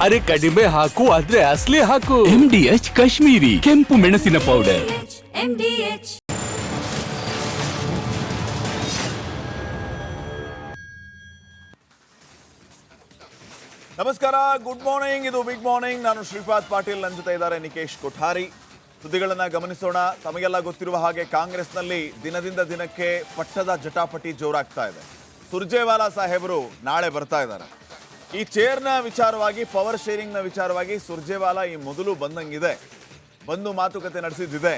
ಅರೆ ಕಡಿಮೆ ಹಾಕು ಆದ್ರೆ ಅಸ್ಲಿ ಹಾಕು. MDH ಕಾಶ್ಮೀರಿ ಕೆಂಪು ಮೆಣಸಿನ ಪೌಡರ್. MDH ನಮಸ್ಕಾರ, ಗುಡ್ ಮಾರ್ನಿಂಗ್. ಇದು ಬಿಗ್ ಮಾರ್ನಿಂಗ್. ನಾನು ಶ್ರೀಪಾದ್ ಪಾಟೀಲ್, ನನ್ನ ಜೊತೆ ಇದ್ದಾರೆ ನಿಕೇಶ್ ಕೊಠಾರಿ. ಸುದ್ದಿಗಳನ್ನ ಗಮನಿಸೋಣ. ತಮಗೆಲ್ಲ ಗೊತ್ತಿರುವ ಹಾಗೆ ಕಾಂಗ್ರೆಸ್ನಲ್ಲಿ ದಿನದಿಂದ ದಿನಕ್ಕೆ ಪಟ್ಟದ ಜಟಾಪಟಿ ಜೋರಾಗ್ತಾ ಇದೆ. ಸುರ್ಜೇವಾಲಾ ಸಾಹೇಬರು ನಾಳೆ ಬರ್ತಾ ಇದ್ದಾರೆ. ಈ ಚೇರ್ನ ವಿಚಾರವಾಗಿ, ಪವರ್ ಶೇರಿಂಗ್ನ ವಿಚಾರವಾಗಿ ಸುರ್ಜೇವಾಲಾ ಈ ಮೊದಲು ಬಂದಂಗಿದೆ, ಬಂದು ಮಾತುಕತೆ ನಡೆಸಿದ್ದಿದೆ.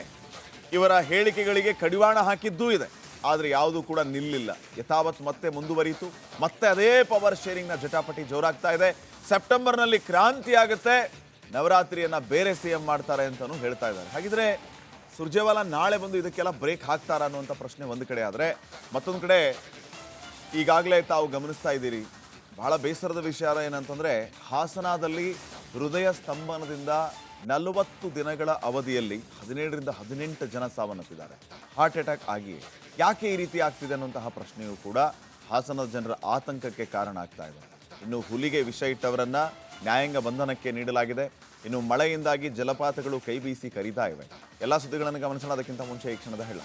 ಇವರ ಹೇಳಿಕೆಗಳಿಗೆ ಕಡಿವಾಣ ಹಾಕಿದ್ದೂ ಇದೆ. ಆದರೆ ಯಾವುದೂ ಕೂಡ ನಿಲ್ಲಿಲ್ಲ, ಯಥಾವತ್ ಮತ್ತೆ ಮುಂದುವರಿಯಿತು. ಮತ್ತೆ ಅದೇ ಪವರ್ ಶೇರಿಂಗ್ನ ಜಟಾಪಟಿ ಜೋರಾಗ್ತಾ ಇದೆ. ಸೆಪ್ಟೆಂಬರ್ನಲ್ಲಿ ಕ್ರಾಂತಿ ಆಗುತ್ತೆ, ನವರಾತ್ರಿಯನ್ನ ಬೇರೆ CM ಮಾಡ್ತಾರೆ ಅಂತಲೂ ಹೇಳ್ತಾ ಇದ್ದಾರೆ. ಹಾಗಿದ್ರೆ ಸುರ್ಜೇವಾಲಾ ನಾಳೆ ಬಂದು ಇದಕ್ಕೆಲ್ಲ ಬ್ರೇಕ್ ಹಾಕ್ತಾರಾ ಅನ್ನುವಂಥ ಪ್ರಶ್ನೆ ಒಂದು ಕಡೆ. ಆದರೆ ಮತ್ತೊಂದು ಕಡೆ ಈಗಾಗಲೇ ತಾವು ಗಮನಿಸ್ತಾ ಇದ್ದೀರಿ, ಬಹಳ ಬೇಸರದ ವಿಚಾರ ಏನಂತಂದರೆ, ಹಾಸನದಲ್ಲಿ ಹೃದಯ ಸ್ತಂಭನದಿಂದ 40 ದಿನಗಳ ಅವಧಿಯಲ್ಲಿ 17ರಿಂದ 18 ಜನ ಸಾವನ್ನಪ್ಪಿದ್ದಾರೆ, ಹಾರ್ಟ್ ಅಟ್ಯಾಕ್ ಆಗಿ. ಯಾಕೆ ಈ ರೀತಿ ಆಗ್ತಿದೆ ಅನ್ನುವಂತಹ ಪ್ರಶ್ನೆಯೂ ಕೂಡ ಹಾಸನದ ಜನರ ಆತಂಕಕ್ಕೆ ಕಾರಣ ಆಗ್ತಾ ಇದೆ. ಇನ್ನು ಹುಲಿಗೆ ವಿಷ ಇಟ್ಟವರನ್ನ ನ್ಯಾಯಾಂಗ ಬಂಧನಕ್ಕೆ ನೀಡಲಾಗಿದೆ. ಇನ್ನು ಮಳೆಯಿಂದಾಗಿ ಜಲಪಾತಗಳು ಕೈ ಬೀಸಿ ಕರೀತಾ ಇವೆ. ಎಲ್ಲ ಸುದ್ದಿಗಳನ್ನು ಗಮನಿಸೋಣ. ಅದಕ್ಕಿಂತ ಮುಂಚೆ ಈ ಕ್ಷಣದ ಹೇಳ.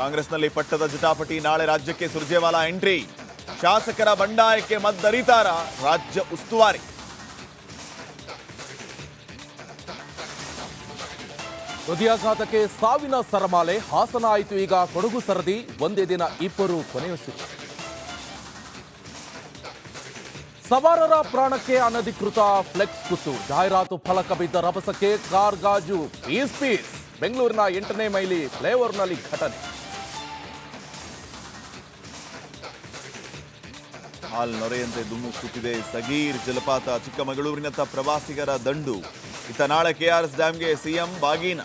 ಕಾಂಗ್ರೆಸ್ನಲ್ಲಿ ಪಟ್ಟದ ಜಟಾಪಟಿ. ನಾಳೆ ರಾಜ್ಯಕ್ಕೆ ಸುರ್ಜೇವಾಲಾ ಎಂಟ್ರಿ. ಶಾಸಕರ ಬಂಡಾಯಕ್ಕೆ ಮದ್ದರಿತಾರ ರಾಜ್ಯ ಉಸ್ತುವಾರಿ. ಹೃದಯಾಘಾತಕ್ಕೆ ಸಾವಿನ ಸರಮಾಲೆ. ಹಾಸನ ಆಯಿತು ಈಗ ಕೊಡಗು ಸರದಿ. ಒಂದೇ ದಿನ ಇಬ್ಬರು ಕೊನೆಯುಸಿರು. ಸವಾರರ ಪ್ರಾಣಕ್ಕೆ ಅನಧಿಕೃತ ಫ್ಲೆಕ್ಸ್ ಕುತ್ತು. ಜಾಹೀರಾತು ಫಲಕ ಬಿದ್ದ ರಭಸಕ್ಕೆ ಕಾರ್ ಗಾಜು ಪೀಸ್ ಪೀಸ್. ಬೆಂಗಳೂರಿನ 8ನೇ ಮೈಲಿ ಫ್ಲೈಓವರ್ನಲ್ಲಿ ಘಟನೆ. ಹಾಲ್ ನೊರೆಯಂತೆ ಧುಮ್ಮುಕ್ಕುತ್ತಿದೆ ಸಗೀರ್ ಜಲಪಾತ. ಚಿಕ್ಕಮಗಳೂರಿನತ್ತ ಪ್ರವಾಸಿಗರ ದಂಡು. ಇತ್ತ ನಾಳೆ KRS ಡ್ಯಾಂಗೆ CM ಬಾಗೀನ.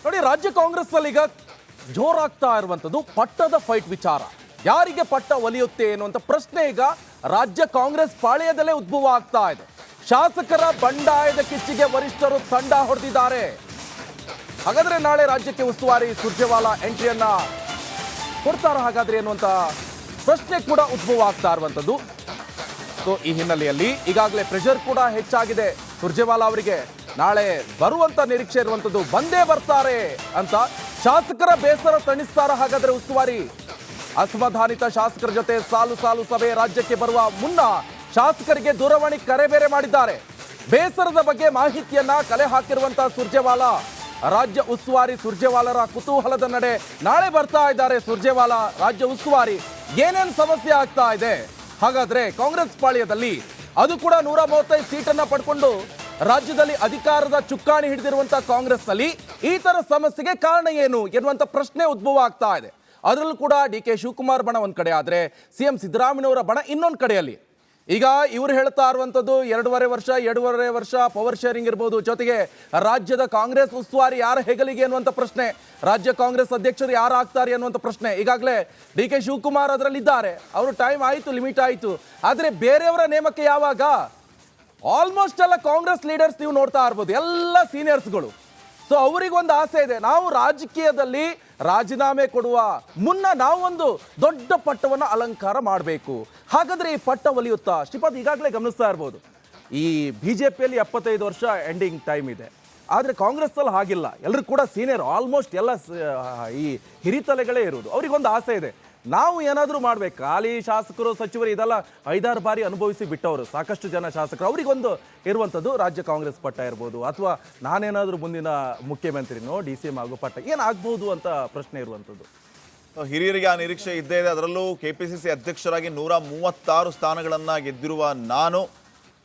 ನೋಡಿ, ರಾಜ್ಯ ಕಾಂಗ್ರೆಸ್ ಅಲ್ಲಿ ಈಗ ಜೋರಾಗ್ತಾ ಇರುವಂತದ್ದು ಪಟ್ಟದ ಫೈಟ್ ವಿಚಾರ. ಯಾರಿಗೆ ಪಟ್ಟ ಒಲಿಯುತ್ತೆ ಅನ್ನುವಂಥ ಪ್ರಶ್ನೆ ಈಗ ರಾಜ್ಯ ಕಾಂಗ್ರೆಸ್ ಪಾಳೆಯದಲ್ಲೇ ಉದ್ಭವ ಆಗ್ತಾ ಇದೆ. ಶಾಸಕರ ಬಂಡಾಯದ ಕಿಚ್ಚಿಗೆ ವರಿಷ್ಠರು ತಂಡ ಹೊಡೆದಿದ್ದಾರೆ. ಹಾಗಾದ್ರೆ ನಾಳೆ ರಾಜ್ಯಕ್ಕೆ ಉಸ್ತುವಾರಿ ಸುರ್ಜೇವಾಲಾ ಎಂಟ್ರಿಯನ್ನ ಕೊಡ್ತಾರ ಹಾಗಾದ್ರೆ ಅನ್ನುವಂಥ ಪ್ರಶ್ನೆ ಕೂಡ ಉದ್ಭವ ಆಗ್ತಾ ಇರುವಂಥದ್ದು. ಸೊ ಈ ಹಿನ್ನೆಲೆಯಲ್ಲಿ ಈಗಾಗಲೇ ಪ್ರೆಷರ್ ಕೂಡ ಹೆಚ್ಚಾಗಿದೆ ಸುರ್ಜೇವಾಲಾ ಅವರಿಗೆ. ನಾಳೆ ಬರುವಂತ ನಿರೀಕ್ಷೆ ಇರುವಂಥದ್ದು, ಬಂದೇ ಬರ್ತಾರೆ ಅಂತ. ಶಾಸಕರ ಬೇಸರ ತಣಿಸ್ತಾರ ಹಾಗಾದ್ರೆ ಉಸ್ತುವಾರಿ? ಅಸಮಾಧಾನಿತ ಶಾಸಕರ ಜೊತೆ ಸಾಲು ಸಾಲು ಸಭೆ. ರಾಜ್ಯಕ್ಕೆ ಬರುವ ಮುನ್ನ ಶಾಸಕರಿಗೆ ದೂರವಾಣಿ ಕರೆ ಬೇರೆ ಮಾಡಿದ್ದಾರೆ. ಬೇಸರದ ಬಗ್ಗೆ ಮಾಹಿತಿಯನ್ನ ಕಲೆ ಹಾಕಿರುವಂತಹ ಸುರ್ಜೇವಾಲಾ, ರಾಜ್ಯ ಉಸ್ತುವಾರಿ ಸುರ್ಜೇವಾಲಾರ ಕುತೂಹಲದ ನಡೆ. ನಾಳೆ ಬರ್ತಾ ಇದ್ದಾರೆ ಸುರ್ಜೇವಾಲಾ ರಾಜ್ಯ ಉಸ್ತುವಾರಿ. ಏನೇನು ಸಮಸ್ಯೆ ಆಗ್ತಾ ಇದೆ ಹಾಗಾದ್ರೆ ಕಾಂಗ್ರೆಸ್ ಪಾಳ್ಯದಲ್ಲಿ? ಅದು ಕೂಡ 135 ಸೀಟನ್ನ ಪಡ್ಕೊಂಡು ರಾಜ್ಯದಲ್ಲಿ ಅಧಿಕಾರದ ಚುಕ್ಕಾಣಿ ಹಿಡಿದಿರುವಂತಹ ಕಾಂಗ್ರೆಸ್ ನಲ್ಲಿ ಈ ತರ ಸಮಸ್ಯೆಗೆ ಕಾರಣ ಏನು ಎನ್ನುವಂತ ಪ್ರಶ್ನೆ ಉದ್ಭವ ಆಗ್ತಾ ಇದೆ. ಅದರಲ್ಲೂ ಕೂಡ DK ಶಿವಕುಮಾರ್ ಬಣ ಒಂದ್ ಕಡೆ ಆದ್ರೆ CM ಸಿದ್ದರಾಮಯ್ಯನವರ ಬಣ ಇನ್ನೊಂದು ಕಡೆಯಲ್ಲಿ. ಈಗ ಇವರು ಹೇಳ್ತಾ ಇರುವಂತದ್ದು 2.5 ವರ್ಷ ಪವರ್ ಶೇರಿಂಗ್ ಇರ್ಬೋದು, ಜೊತೆಗೆ ರಾಜ್ಯದ ಕಾಂಗ್ರೆಸ್ ಉಸ್ತುವಾರಿ ಯಾರ ಹೆಗಲಿಗೆ ಅನ್ನುವಂಥ ಪ್ರಶ್ನೆ, ರಾಜ್ಯ ಕಾಂಗ್ರೆಸ್ ಅಧ್ಯಕ್ಷರು ಯಾರು ಆಗ್ತಾರೆ ಅನ್ನುವಂಥ ಪ್ರಶ್ನೆ. ಈಗಾಗಲೇ DK ಶಿವಕುಮಾರ್ ಅದರಲ್ಲಿ ಇದ್ದಾರೆ. ಅವರು ಟೈಮ್ ಆಯಿತು, ಲಿಮಿಟ್ ಆಯಿತು. ಆದರೆ ಬೇರೆಯವರ ನೇಮಕ ಯಾವಾಗ? ಆಲ್ಮೋಸ್ಟ್ ಎಲ್ಲ ಕಾಂಗ್ರೆಸ್ ಲೀಡರ್ಸ್ ನೀವು ನೋಡ್ತಾ ಇರ್ಬೋದು, ಎಲ್ಲ ಸೀನಿಯರ್ಸ್ಗಳು. ಸೊ ಅವರಿಗೊಂದು ಆಸೆ ಇದೆ, ನಾವು ರಾಜಕೀಯದಲ್ಲಿ ರಾಜೀನಾಮೆ ಕೊಡುವ ಮುನ್ನ ನಾವು ಒಂದು ದೊಡ್ಡ ಪಟ್ಟವನ್ನು ಅಲಂಕಾರ ಮಾಡಬೇಕು. ಹಾಗಾದ್ರೆ ಈ ಪಟ್ಟ ಒಲಿಯುತ್ತಾ? ಶ್ರೀಪಾದ್ ಈಗಾಗಲೇ ಗಮನಿಸ್ತಾ ಇರ್ಬೋದು, ಈ BJPಯಲ್ಲಿ 75 ವರ್ಷ ಎಂಡಿಂಗ್ ಟೈಮ್ ಇದೆ. ಆದರೆ ಕಾಂಗ್ರೆಸ್ಸಲ್ಲಿ ಹಾಗಿಲ್ಲ, ಎಲ್ಲರೂ ಕೂಡ ಸೀನಿಯರ್, ಆಲ್ಮೋಸ್ಟ್ ಎಲ್ಲ ಈ ಹಿರಿತಲೆಗಳೇ ಇರುವುದು. ಅವರಿಗೊಂದು ಆಸೆ ಇದೆ, ನಾವು ಏನಾದರೂ ಮಾಡಬೇಕು. ಖಾಲಿ ಶಾಸಕರು ಸಚಿವರು ಇದೆಲ್ಲ 5-6 ಬಾರಿ ಅನುಭವಿಸಿ ಬಿಟ್ಟವರು ಸಾಕಷ್ಟು ಜನ ಶಾಸಕರು. ಅವರಿಗೊಂದು ಇರುವಂಥದ್ದು ರಾಜ್ಯ ಕಾಂಗ್ರೆಸ್ ಪಟ್ಟ ಇರ್ಬೋದು, ಅಥವಾ ನಾನೇನಾದರೂ ಮುಂದಿನ ಮುಖ್ಯಮಂತ್ರಿನೋ DCM ಆಗೋ ಪಟ್ಟ ಏನಾಗ್ಬೋದು ಅಂತ ಪ್ರಶ್ನೆ ಇರುವಂಥದ್ದು. ಹಿರಿಯರಿಗೆ ಆ ನಿರೀಕ್ಷೆ ಇದ್ದೇ ಇದೆ. ಅದರಲ್ಲೂ KPCC ಅಧ್ಯಕ್ಷರಾಗಿ 136 ಸ್ಥಾನಗಳನ್ನು ಗೆದ್ದಿರುವ ನಾನು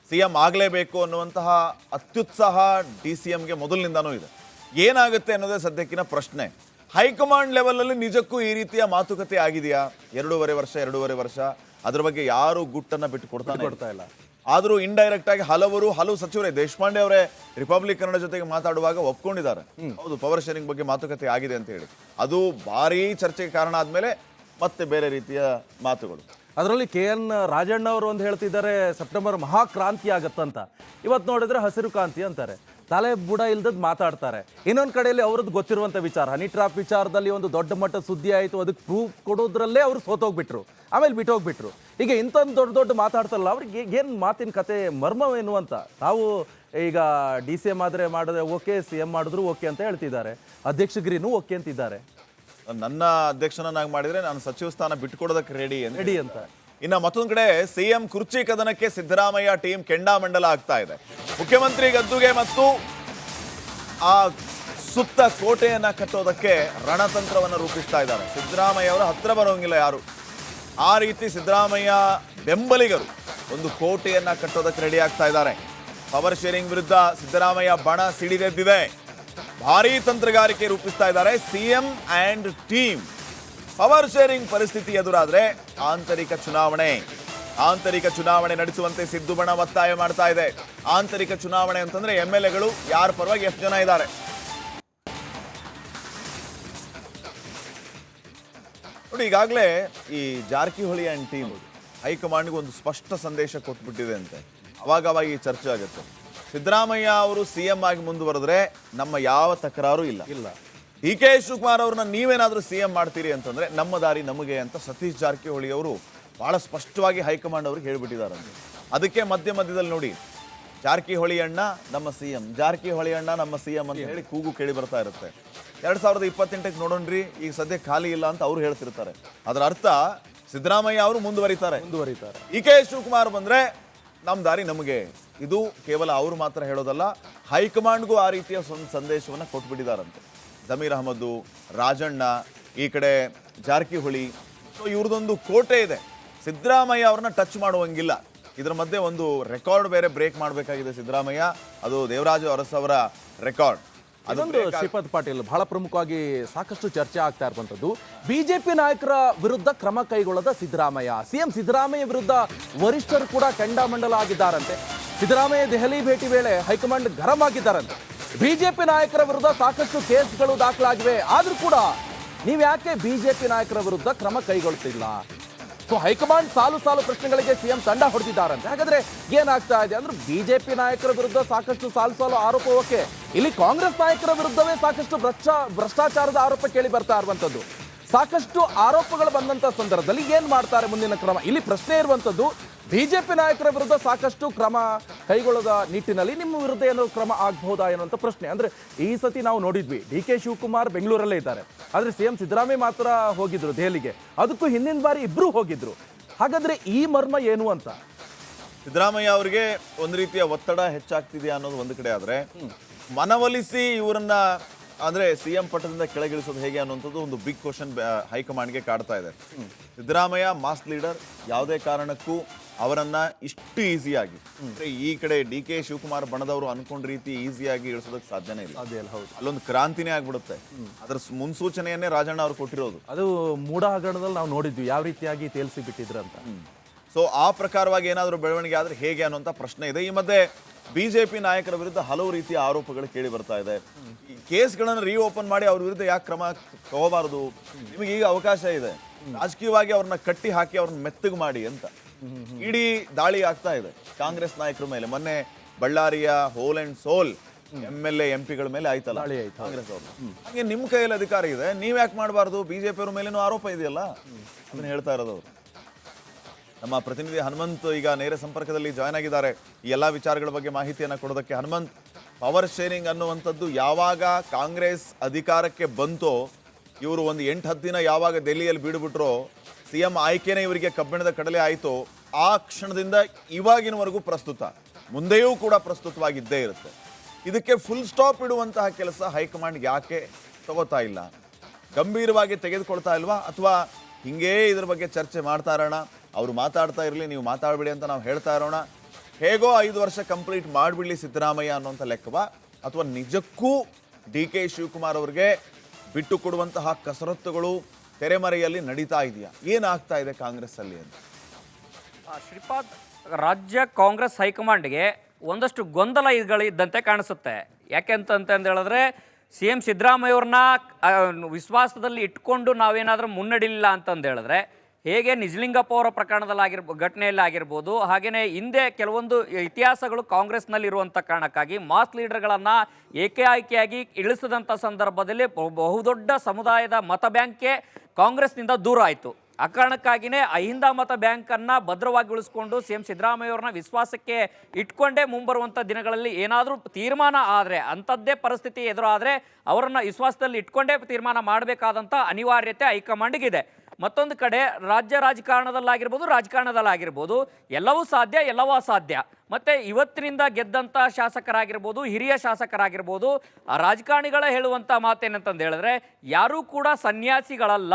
CM ಆಗಲೇಬೇಕು ಅನ್ನುವಂತಹ ಅತ್ಯುತ್ಸಾಹ DCMಗೆ ಮೊದಲಿನಿಂದನೂ ಇದೆ. ಏನಾಗುತ್ತೆ ಅನ್ನೋದೇ ಸದ್ಯಕ್ಕಿನ ಪ್ರಶ್ನೆ. ಹೈಕಮಾಂಡ್ ಲೆವೆಲಲ್ಲಿ ನಿಜಕ್ಕೂ ಈ ರೀತಿಯ ಮಾತುಕತೆ ಆಗಿದೆಯಾ? 2.5 ವರ್ಷ ಅದರ ಬಗ್ಗೆ ಯಾರು ಗುಟ್ಟನ್ನು ಬಿಟ್ಟು ಕೊಡ್ತಾ ಇಲ್ಲ. ಆದರೂ ಇಂಡೈರೆಕ್ಟ್ ಆಗಿ ಹಲವು ಸಚಿವರೇ, ದೇಶಪಾಂಡೆ ಅವರೇ ರಿಪಬ್ಲಿಕ್ ಕನ್ನಡ ಜೊತೆಗೆ ಮಾತಾಡುವಾಗ ಒಪ್ಕೊಂಡಿದ್ದಾರೆ, ಹೌದು ಪವರ್ ಶೇರಿಂಗ್ ಬಗ್ಗೆ ಮಾತುಕತೆ ಆಗಿದೆ ಅಂತ ಹೇಳಿ. ಅದು ಭಾರೀ ಚರ್ಚೆಗೆ ಕಾರಣ ಆದಮೇಲೆ ಮತ್ತೆ ಬೇರೆ ರೀತಿಯ ಮಾತುಗಳು. ಅದರಲ್ಲಿ KN ರಾಜಣ್ಣ ಅವರು ಒಂದು ಹೇಳ್ತಿದ್ದಾರೆ ಸೆಪ್ಟೆಂಬರ್ ಮಹಾಕ್ರಾಂತಿ ಆಗತ್ತಂತ. ಇವತ್ತು ನೋಡಿದ್ರೆ ಹಸಿರು ಕ್ರಾಂತಿ ಅಂತಾರೆ. ತಲೆ ಬುಡ ಇಲ್ದದ್ ಮಾತಾಡ್ತಾರೆ. ಇನ್ನೊಂದು ಕಡೆಯಲ್ಲಿ ಅವ್ರದ್ದು ಗೊತ್ತಿರುವಂಥ ವಿಚಾರ ಹನಿ ಟ್ರಾಪ್ ವಿಚಾರದಲ್ಲಿ ಒಂದು ದೊಡ್ಡ ಮಟ್ಟದ ಸುದ್ದಿ ಆಯಿತು, ಅದಕ್ಕೆ ಪ್ರೂಫ್ ಕೊಡೋದ್ರಲ್ಲೇ ಅವರು ಸೋತೋಗ್ಬಿಟ್ರು, ಆಮೇಲೆ ಬಿಟ್ಟೋಗ್ಬಿಟ್ರು. ಈಗ ಇಂಥದ್ದು ದೊಡ್ಡ ದೊಡ್ಡ ಮಾತಾಡ್ತಾರಲ್ಲ ಅವ್ರಿಗೆ ಏನು ಮಾತಿನ ಕತೆ ಮರ್ಮವೇನು ಅಂತ. ತಾವು ಈಗ DCM ಆದರೆ ಮಾಡಿದ್ರೆ ಓಕೆ, CM ಮಾಡಿದ್ರು ಓಕೆ ಅಂತ ಹೇಳ್ತಿದ್ದಾರೆ, ಅಧ್ಯಕ್ಷಗಿರಿನೂ ಓಕೆ ಅಂತಿದ್ದಾರೆ. ನನ್ನ ಅಧ್ಯಕ್ಷನನ್ನಾಗಿ ಮಾಡಿದ್ರೆ ನಾನು ಸಚಿವ ಸ್ಥಾನ ಬಿಟ್ಟುಕೊಡೋದಕ್ಕೆ ರೆಡಿ ಅಂತ. ಇನ್ನು ಮತ್ತೊಂದು ಕಡೆ CM ಕುರ್ಚಿ ಕದನಕ್ಕೆ ಸಿದ್ದರಾಮಯ್ಯ ಟೀಮ್ ಕೆಂಡಾಮಂಡಲ ಆಗ್ತಾ ಇದೆ. ಮುಖ್ಯಮಂತ್ರಿ ಗದ್ದುಗೆ ಮತ್ತು ಆ ಸುತ್ತ ಕೋಟೆಯನ್ನ ಕಟ್ಟೋದಕ್ಕೆ ರಣತಂತ್ರವನ್ನು ರೂಪಿಸ್ತಾ ಇದ್ದಾರೆ. ಸಿದ್ದರಾಮಯ್ಯ ಅವರ ಹತ್ರ ಬರೋಂಗಿಲ್ಲ ಯಾರು. ಆ ರೀತಿ ಸಿದ್ದರಾಮಯ್ಯ ಬೆಂಬಲಿಗರು ಒಂದು ಕೋಟೆಯನ್ನ ಕಟ್ಟೋದಕ್ಕೆ ರೆಡಿ ಆಗ್ತಾ ಇದ್ದಾರೆ. ಪವರ್ ಶೇರಿಂಗ್ ವಿರುದ್ಧ ಸಿದ್ದರಾಮಯ್ಯ ಬಣ ಸಿಡಿದೆದ್ದಿದೆ. ಭಾರೀ ತಂತ್ರಗಾರಿಕೆ ರೂಪಿಸ್ತಾ ಇದ್ದಾರೆ CM and team. Power sharing ಪರಿಸ್ಥಿತಿ ಎದುರಾದ್ರೆ ಆಂತರಿಕ ಚುನಾವಣೆ ನಡೆಸುವಂತೆ ಸಿದ್ದು ಬಣ ಒತ್ತಾಯ ಮಾಡ್ತಾ ಇದೆ. ಆಂತರಿಕ ಚುನಾವಣೆ ಅಂತಂದ್ರೆ MLAಗಳು ಯಾರ ಪರವಾಗಿ ಎಷ್ಟು ಜನ ಇದ್ದಾರೆ. ನೋಡಿ, ಈಗಾಗಲೇ ಈ ಜಾರಕಿಹೊಳಿ ಅಂಡ್ ಟೀಮ್ ಹೈಕಮಾಂಡ್ಗೆ ಒಂದು ಸ್ಪಷ್ಟ ಸಂದೇಶ ಕೊಟ್ಬಿಟ್ಟಿದೆ ಅಂತೆ. ಅವಾಗ ಈ ಚರ್ಚೆ ಆಗುತ್ತೆ. ಸಿದ್ದರಾಮಯ್ಯ ಅವರು CM ಆಗಿ ಮುಂದುವರೆದ್ರೆ ನಮ್ಮ ಯಾವ ತಕರಾರು ಇಲ್ಲ. DK ಶಿವಕುಮಾರ್ ಅವ್ರನ್ನ ನೀವೇನಾದ್ರೂ CM ಮಾಡ್ತೀರಿ ಅಂತಂದ್ರೆ ನಮ್ಮ ದಾರಿ ನಮಗೆ ಅಂತ ಸತೀಶ್ ಜಾರಕಿಹೊಳಿ ಅವರು ಬಹಳ ಸ್ಪಷ್ಟವಾಗಿ ಹೈಕಮಾಂಡ್ ಅವ್ರಿಗೆ ಹೇಳ್ಬಿಟ್ಟಿದಾರಂತೆ. ಅದಕ್ಕೆ ಮಧ್ಯದಲ್ಲಿ ನೋಡಿ, ಜಾರಕಿಹೊಳಿ ಅಣ್ಣ ನಮ್ಮ CM, ಜಾರಕಿಹೊಳಿ ಅಣ್ಣ ನಮ್ಮ CM ಅಂತ ಹೇಳಿ ಕೂಗು ಕೇಳಿ ಬರ್ತಾ ಇರುತ್ತೆ. 2028ಕ್ಕೆ ನೋಡೋಣ್ರಿ, ಈಗ ಸದ್ಯ ಖಾಲಿ ಇಲ್ಲ ಅಂತ ಅವ್ರು ಹೇಳ್ತಿರ್ತಾರೆ. ಅದರ ಅರ್ಥ ಸಿದ್ದರಾಮಯ್ಯ ಅವರು ಮುಂದುವರಿತಾರೆ. DK ಶಿವಕುಮಾರ್ ಬಂದ್ರೆ ನಮ್ಮ ದಾರಿ ನಮಗೆ. ಇದು ಕೇವಲ ಅವರು ಮಾತ್ರ ಹೇಳೋದಲ್ಲ, ಹೈಕಮಾಂಡ್ಗೂ ಆ ರೀತಿಯ ಸಂದೇಶವನ್ನು ಕೊಟ್ಬಿಟ್ಟಿದಾರಂತೆ. ಜಮೀರ್ ಅಹಮದ್, ರಾಜಣ್ಣ, ಈ ಕಡೆ ಜಾರಕಿಹೊಳಿ, ಸೊ ಇವ್ರದೊಂದು ಕೋಟೆ ಇದೆ. ಸಿದ್ದರಾಮಯ್ಯ ಅವ್ರನ್ನ ಟಚ್ ಮಾಡುವಂಗಿಲ್ಲ. ಇದರ ಮಧ್ಯೆ ಒಂದು ರೆಕಾರ್ಡ್ ಬೇರೆ ಬ್ರೇಕ್ ಮಾಡಬೇಕಾಗಿದೆ ಸಿದ್ದರಾಮಯ್ಯ. ಅದು ದೇವರಾಜ ಅರಸ್ ಅವರ ರೆಕಾರ್ಡ್. ಅದೊಂದು ಶ್ರೀಪಾದ್ ಪಾಟೀಲ್ ಬಹಳ ಪ್ರಮುಖವಾಗಿ ಸಾಕಷ್ಟು ಚರ್ಚೆ ಆಗ್ತಾ ಇರುವಂತದ್ದು. ಬಿಜೆಪಿ ನಾಯಕರ ವಿರುದ್ಧ ಕ್ರಮ ಕೈಗೊಳ್ಳದ ಸಿದ್ದರಾಮಯ್ಯ. CM ಸಿದ್ದರಾಮಯ್ಯ ವಿರುದ್ಧ ವರಿಷ್ಠರು ಕೂಡ ಕೆಂಡಾಮಂಡಲ ಆಗಿದ್ದಾರಂತೆ. ಸಿದ್ದರಾಮಯ್ಯ ದೆಹಲಿ ಭೇಟಿ ವೇಳೆ ಹೈಕಮಾಂಡ್ ಗರಂ ಆಗಿದ್ದಾರಂತೆ. ಬಿಜೆಪಿ ನಾಯಕರ ವಿರುದ್ಧ ಸಾಕಷ್ಟು ಕೇಸ್ಗಳು ದಾಖಲಾಗಿವೆ, ಆದ್ರೂ ಕೂಡ ನೀವು ಯಾಕೆ ಬಿಜೆಪಿ ನಾಯಕರ ವಿರುದ್ಧ ಕ್ರಮ ಕೈಗೊಳ್ತಿಲ್ಲ? ಸೊ ಹೈಕಮಾಂಡ್ ಸಾಲು ಪ್ರಶ್ನೆಗಳಿಗೆ CM ತಂಡ ಹೊಡೆದಿದ್ದಾರಂತೆ. ಹಾಗಾದ್ರೆ ಏನಾಗ್ತಾ ಇದೆ ಅಂದ್ರೆ ಬಿಜೆಪಿ ನಾಯಕರ ವಿರುದ್ಧ ಸಾಕಷ್ಟು ಸಾಲು ಆರೋಪ ಓಕೆ, ಇಲ್ಲಿ ಕಾಂಗ್ರೆಸ್ ನಾಯಕರ ವಿರುದ್ಧವೇ ಸಾಕಷ್ಟು ಭ್ರಷ್ಟಾಚಾರದ ಆರೋಪ ಕೇಳಿ ಬರ್ತಾ ಇರುವಂತದ್ದು. ಸಾಕಷ್ಟು ಆರೋಪಗಳು ಬಂದಂತ ಸಂದರ್ಭದಲ್ಲಿ ಏನ್ ಮಾಡ್ತಾರೆ ಮುಂದಿನ ಕ್ರಮ? ಇಲ್ಲಿ ಪ್ರಶ್ನೆ ಇರುವಂತದ್ದು, ಬಿಜೆಪಿ ನಾಯಕರ ವಿರುದ್ಧ ಸಾಕಷ್ಟು ಕ್ರಮ ಕೈಗೊಳ್ಳದ ನಿಟ್ಟಿನಲ್ಲಿ ನಿಮ್ಮ ವಿರುದ್ಧ ಏನೋ ಕ್ರಮ ಆಗಬಹುದಾ ಅನ್ನುವಂಥ ಪ್ರಶ್ನೆ. ಅಂದ್ರೆ ಈ ಸತಿ ನಾವು ನೋಡಿದ್ವಿ, DK ಶಿವಕುಮಾರ್ ಬೆಂಗಳೂರಲ್ಲೇ ಇದ್ದಾರೆ, ಆದ್ರೆ CM ಸಿದ್ದರಾಮಯ್ಯ ಮಾತ್ರ ಹೋಗಿದ್ರು ದೆಹಲಿಗೆ. ಅದಕ್ಕೂ ಹಿಂದಿನ ಬಾರಿ ಇಬ್ರು ಹೋಗಿದ್ರು. ಹಾಗಾದ್ರೆ ಈ ಮರ್ಮ ಏನು ಅಂತ? ಸಿದ್ದರಾಮಯ್ಯ ಅವರಿಗೆ ಒಂದು ರೀತಿಯ ಒತ್ತಡ ಹೆಚ್ಚಾಗ್ತಿದೆಯಾ ಅನ್ನೋದು ಒಂದು ಕಡೆ ಆದ್ರೆ, ಮನವೊಲಿಸಿ ಇವರನ್ನ ಅಂದ್ರೆ CM ಪಟ್ಟದಿಂದ ಕೆಳಗಿಳಿಸೋದು ಹೇಗೆ ಅನ್ನುವಂಥದ್ದು ಒಂದು ಬಿಗ್ ಕ್ವಶನ್ ಹೈಕಮಾಂಡ್ಗೆ ಕಾಡ್ತಾ ಇದೆ. ಸಿದ್ದರಾಮಯ್ಯ ಮಾಸ್ ಲೀಡರ್, ಯಾವುದೇ ಕಾರಣಕ್ಕೂ ಅವರನ್ನ ಇಷ್ಟು ಈಸಿಯಾಗಿ ಈ ಕಡೆ DK ಶಿವಕುಮಾರ್ ಬಣದವರು ಅನ್ಕೊಂಡ ರೀತಿ ಈಸಿಯಾಗಿ ಇಳಿಸೋದಕ್ಕೆ ಸಾಧ್ಯನೇ ಇಲ್ಲ. ಅಲ್ಲೊಂದು ಕ್ರಾಂತಿನೇ ಆಗ್ಬಿಡುತ್ತೆ. ಅದರ ಮುನ್ಸೂಚನೆಯನ್ನೇ ರಾಜಣ್ಣ ಅವ್ರು ಕೊಟ್ಟಿರೋದು. ಅದು ಮೂಢ ಹಗರಣದಲ್ಲಿ ನಾವು ನೋಡಿದ್ವಿ ಯಾವ ರೀತಿಯಾಗಿ ತೇಲ್ಸಿ ಬಿಟ್ಟಿದ್ರಂತ. ಸೊ ಆ ಪ್ರಕಾರವಾಗಿ ಏನಾದರೂ ಬೆಳವಣಿಗೆ ಆದ್ರೆ ಹೇಗೆ ಅನ್ನುವಂಥ ಪ್ರಶ್ನೆ ಇದೆ. ಈ ಮಧ್ಯೆ ಬಿಜೆಪಿ ನಾಯಕರ ವಿರುದ್ಧ ಹಲವು ರೀತಿಯ ಆರೋಪಗಳು ಕೇಳಿ ಬರ್ತಾ ಇದೆ. ಈ ಕೇಸ್ಗಳನ್ನು ರೀಓಪನ್ ಮಾಡಿ ಅವ್ರ ವಿರುದ್ಧ ಯಾಕೆ ಕ್ರಮ ತಗೋಬಾರದು? ನಿಮಗೆ ಈಗ ಅವಕಾಶ ಇದೆ, ರಾಜಕೀಯವಾಗಿ ಅವ್ರನ್ನ ಕಟ್ಟಿ ಹಾಕಿ ಅವ್ರನ್ನ ಮೆತ್ತಗೆ ಮಾಡಿ ಅಂತ ಇಡೀ ದಾಳಿ ಆಗ್ತಾ ಇದೆ ಕಾಂಗ್ರೆಸ್ ನಾಯಕರ ಮೇಲೆ. ಮೊನ್ನೆ ಬಳ್ಳಾರಿಯ whole and soul MLA MP ಗಳ ಮೇಲೆ ಆಯ್ತಲ್ಲ ಕಾಂಗ್ರೆಸ್ ಅವರು. ಹಾಗೆ ನಿಮ್ಮ ಕೈಯಲ್ಲಿ ಅಧಿಕಾರ ಇದೆ, ನೀವ್ ಯಾಕೆ ಮಾಡಬಾರ್ದು? ಬಿಜೆಪಿ ಅವ್ರ ಮೇಲೇನೂ ಆರೋಪ ಇದೆಯಲ್ಲ, ಅದನ್ನ ಹೇಳ್ತಾ ಇರೋದು ಅವರು. ನಮ್ಮ ಪ್ರತಿನಿಧಿ ಹನುಮಂತ್ ಈಗ ನೇರ ಸಂಪರ್ಕದಲ್ಲಿ ಜಾಯ್ನ್ ಆಗಿದ್ದಾರೆ ಈ ಎಲ್ಲ ವಿಚಾರಗಳ ಬಗ್ಗೆ ಮಾಹಿತಿಯನ್ನು ಕೊಡೋದಕ್ಕೆ. ಹನುಮಂತ್, ಪವರ್ ಶೇರಿಂಗ್ ಅನ್ನುವಂಥದ್ದು ಯಾವಾಗ ಕಾಂಗ್ರೆಸ್ ಅಧಿಕಾರಕ್ಕೆ ಬಂತೋ, ಇವರು ಒಂದು 8-10 ದಿನ ಯಾವಾಗ ದೆಹಲಿಯಲ್ಲಿ ಬೀಡುಬಿಟ್ರೋ, CM ಆಯ್ಕೆನೇ ಇವರಿಗೆ ಕಬ್ಬಿಣದ ಕಡಲೆ ಆಯಿತು, ಆ ಕ್ಷಣದಿಂದ ಇವಾಗಿನವರೆಗೂ ಪ್ರಸ್ತುತ, ಮುಂದೆಯೂ ಕೂಡ ಪ್ರಸ್ತುತವಾಗಿದ್ದೇ ಇರುತ್ತೆ. ಇದಕ್ಕೆ ಫುಲ್ ಸ್ಟಾಪ್ ಇಡುವಂತಹ ಕೆಲಸ ಹೈಕಮಾಂಡ್ ಯಾಕೆ ತಗೋತಾ ಇಲ್ಲ? ಗಂಭೀರವಾಗಿ ತೆಗೆದುಕೊಳ್ತಾ ಇಲ್ವಾ? ಅಥವಾ ಹಿಂಗೇ ಇದ್ರ ಬಗ್ಗೆ ಚರ್ಚೆ ಮಾಡ್ತಾ ಇರೋಣ, ಅವರು ಮಾತಾಡ್ತಾ ಇರಲಿ, ನೀವು ಮಾತಾಡಬೇಡಿ ಅಂತ ನಾವು ಹೇಳ್ತಾ ಇರೋಣ, ಹೇಗೋ 5 ವರ್ಷ ಕಂಪ್ಲೀಟ್ ಮಾಡಿಬಿಡಲಿ ಸಿದ್ದರಾಮಯ್ಯ ಅನ್ನೋಂಥ ಲೆಕ್ಕವಾ? ಅಥವಾ ನಿಜಕ್ಕೂ DK ಶಿವಕುಮಾರ್ ಅವ್ರಿಗೆ ಬಿಟ್ಟು ಕೊಡುವಂತಹ ಕಸರತ್ತುಗಳು ತೆರೆಮರೆಯಲ್ಲಿ ನಡೀತಾ ಇದೆಯಾ? ಏನಾಗ್ತಾ ಇದೆ ಕಾಂಗ್ರೆಸ್ ಅಲ್ಲಿ ಅಂತ? ಶ್ರೀಪಾದ್, ರಾಜ್ಯ ಕಾಂಗ್ರೆಸ್ ಹೈಕಮಾಂಡ್ಗೆ ಒಂದಷ್ಟು ಗೊಂದಲ ಇದ್ದಂತೆ ಕಾಣಿಸುತ್ತೆ. ಯಾಕೆ ಅಂತ ಹೇಳಿದ್ರೆ ಸಿ ಎಂ ಸಿದ್ದರಾಮಯ್ಯವ್ರನ್ನ ವಿಶ್ವಾಸದಲ್ಲಿ ಇಟ್ಕೊಂಡು ನಾವೇನಾದರೂ ಮುನ್ನಡಿಲಿಲ್ಲ ಅಂತಂದು ಹೇಳಿದ್ರೆ, ಹೇಗೆ ನಿಜಲಿಂಗಪ್ಪ ಅವರ ಘಟನೆಯಲ್ಲಿ ಆಗಿರ್ಬೋದು, ಹಾಗೆಯೇ ಹಿಂದೆ ಕೆಲವೊಂದು ಇತಿಹಾಸಗಳು ಕಾಂಗ್ರೆಸ್ನಲ್ಲಿರುವಂಥ ಕಾರಣಕ್ಕಾಗಿ ಮಾಸ್ ಲೀಡರ್ಗಳನ್ನು ಏಕಾಏಕಿಯಾಗಿ ಇಳಿಸಿದಂಥ ಸಂದರ್ಭದಲ್ಲಿ ಬಹುದೊಡ್ಡ ಸಮುದಾಯದ ಮತ ಬ್ಯಾಂಕೇ ಕಾಂಗ್ರೆಸ್ನಿಂದ ದೂರ ಆಯಿತು. ಆ ಕಾರಣಕ್ಕಾಗಿಯೇ ಅಹಿಂದ ಮತ ಬ್ಯಾಂಕನ್ನು ಭದ್ರವಾಗಿ ಉಳಿಸ್ಕೊಂಡು ಸಿ ಎಂ ಸಿದ್ದರಾಮಯ್ಯವ್ರನ್ನ ವಿಶ್ವಾಸಕ್ಕೆ ಇಟ್ಕೊಂಡೇ ಮುಂಬರುವಂಥ ದಿನಗಳಲ್ಲಿ ಏನಾದರೂ ತೀರ್ಮಾನ ಆದರೆ, ಅಂಥದ್ದೇ ಪರಿಸ್ಥಿತಿ ಎದುರಾದರೆ ಅವರನ್ನು ವಿಶ್ವಾಸದಲ್ಲಿ ಇಟ್ಕೊಂಡೇ ತೀರ್ಮಾನ ಮಾಡಬೇಕಾದಂಥ ಅನಿವಾರ್ಯತೆ ಹೈಕಮಾಂಡ್ಗಿದೆ. ಮತ್ತೊಂದು ಕಡೆ ರಾಜಕಾರಣದಲ್ಲಾಗಿರ್ಬೋದು ಎಲ್ಲವೂ ಸಾಧ್ಯ, ಎಲ್ಲವೂ ಅಸಾಧ್ಯ. ಮತ್ತು ಇವತ್ತಿನಿಂದ ಗೆದ್ದಂಥ ಶಾಸಕರಾಗಿರ್ಬೋದು, ಹಿರಿಯ ಶಾಸಕರಾಗಿರ್ಬೋದು, ರಾಜಕಾರಣಿಗಳ ಹೇಳುವಂಥ ಮಾತೇನಂತಂದು ಹೇಳಿದ್ರೆ, ಯಾರೂ ಕೂಡ ಸನ್ಯಾಸಿಗಳಲ್ಲ,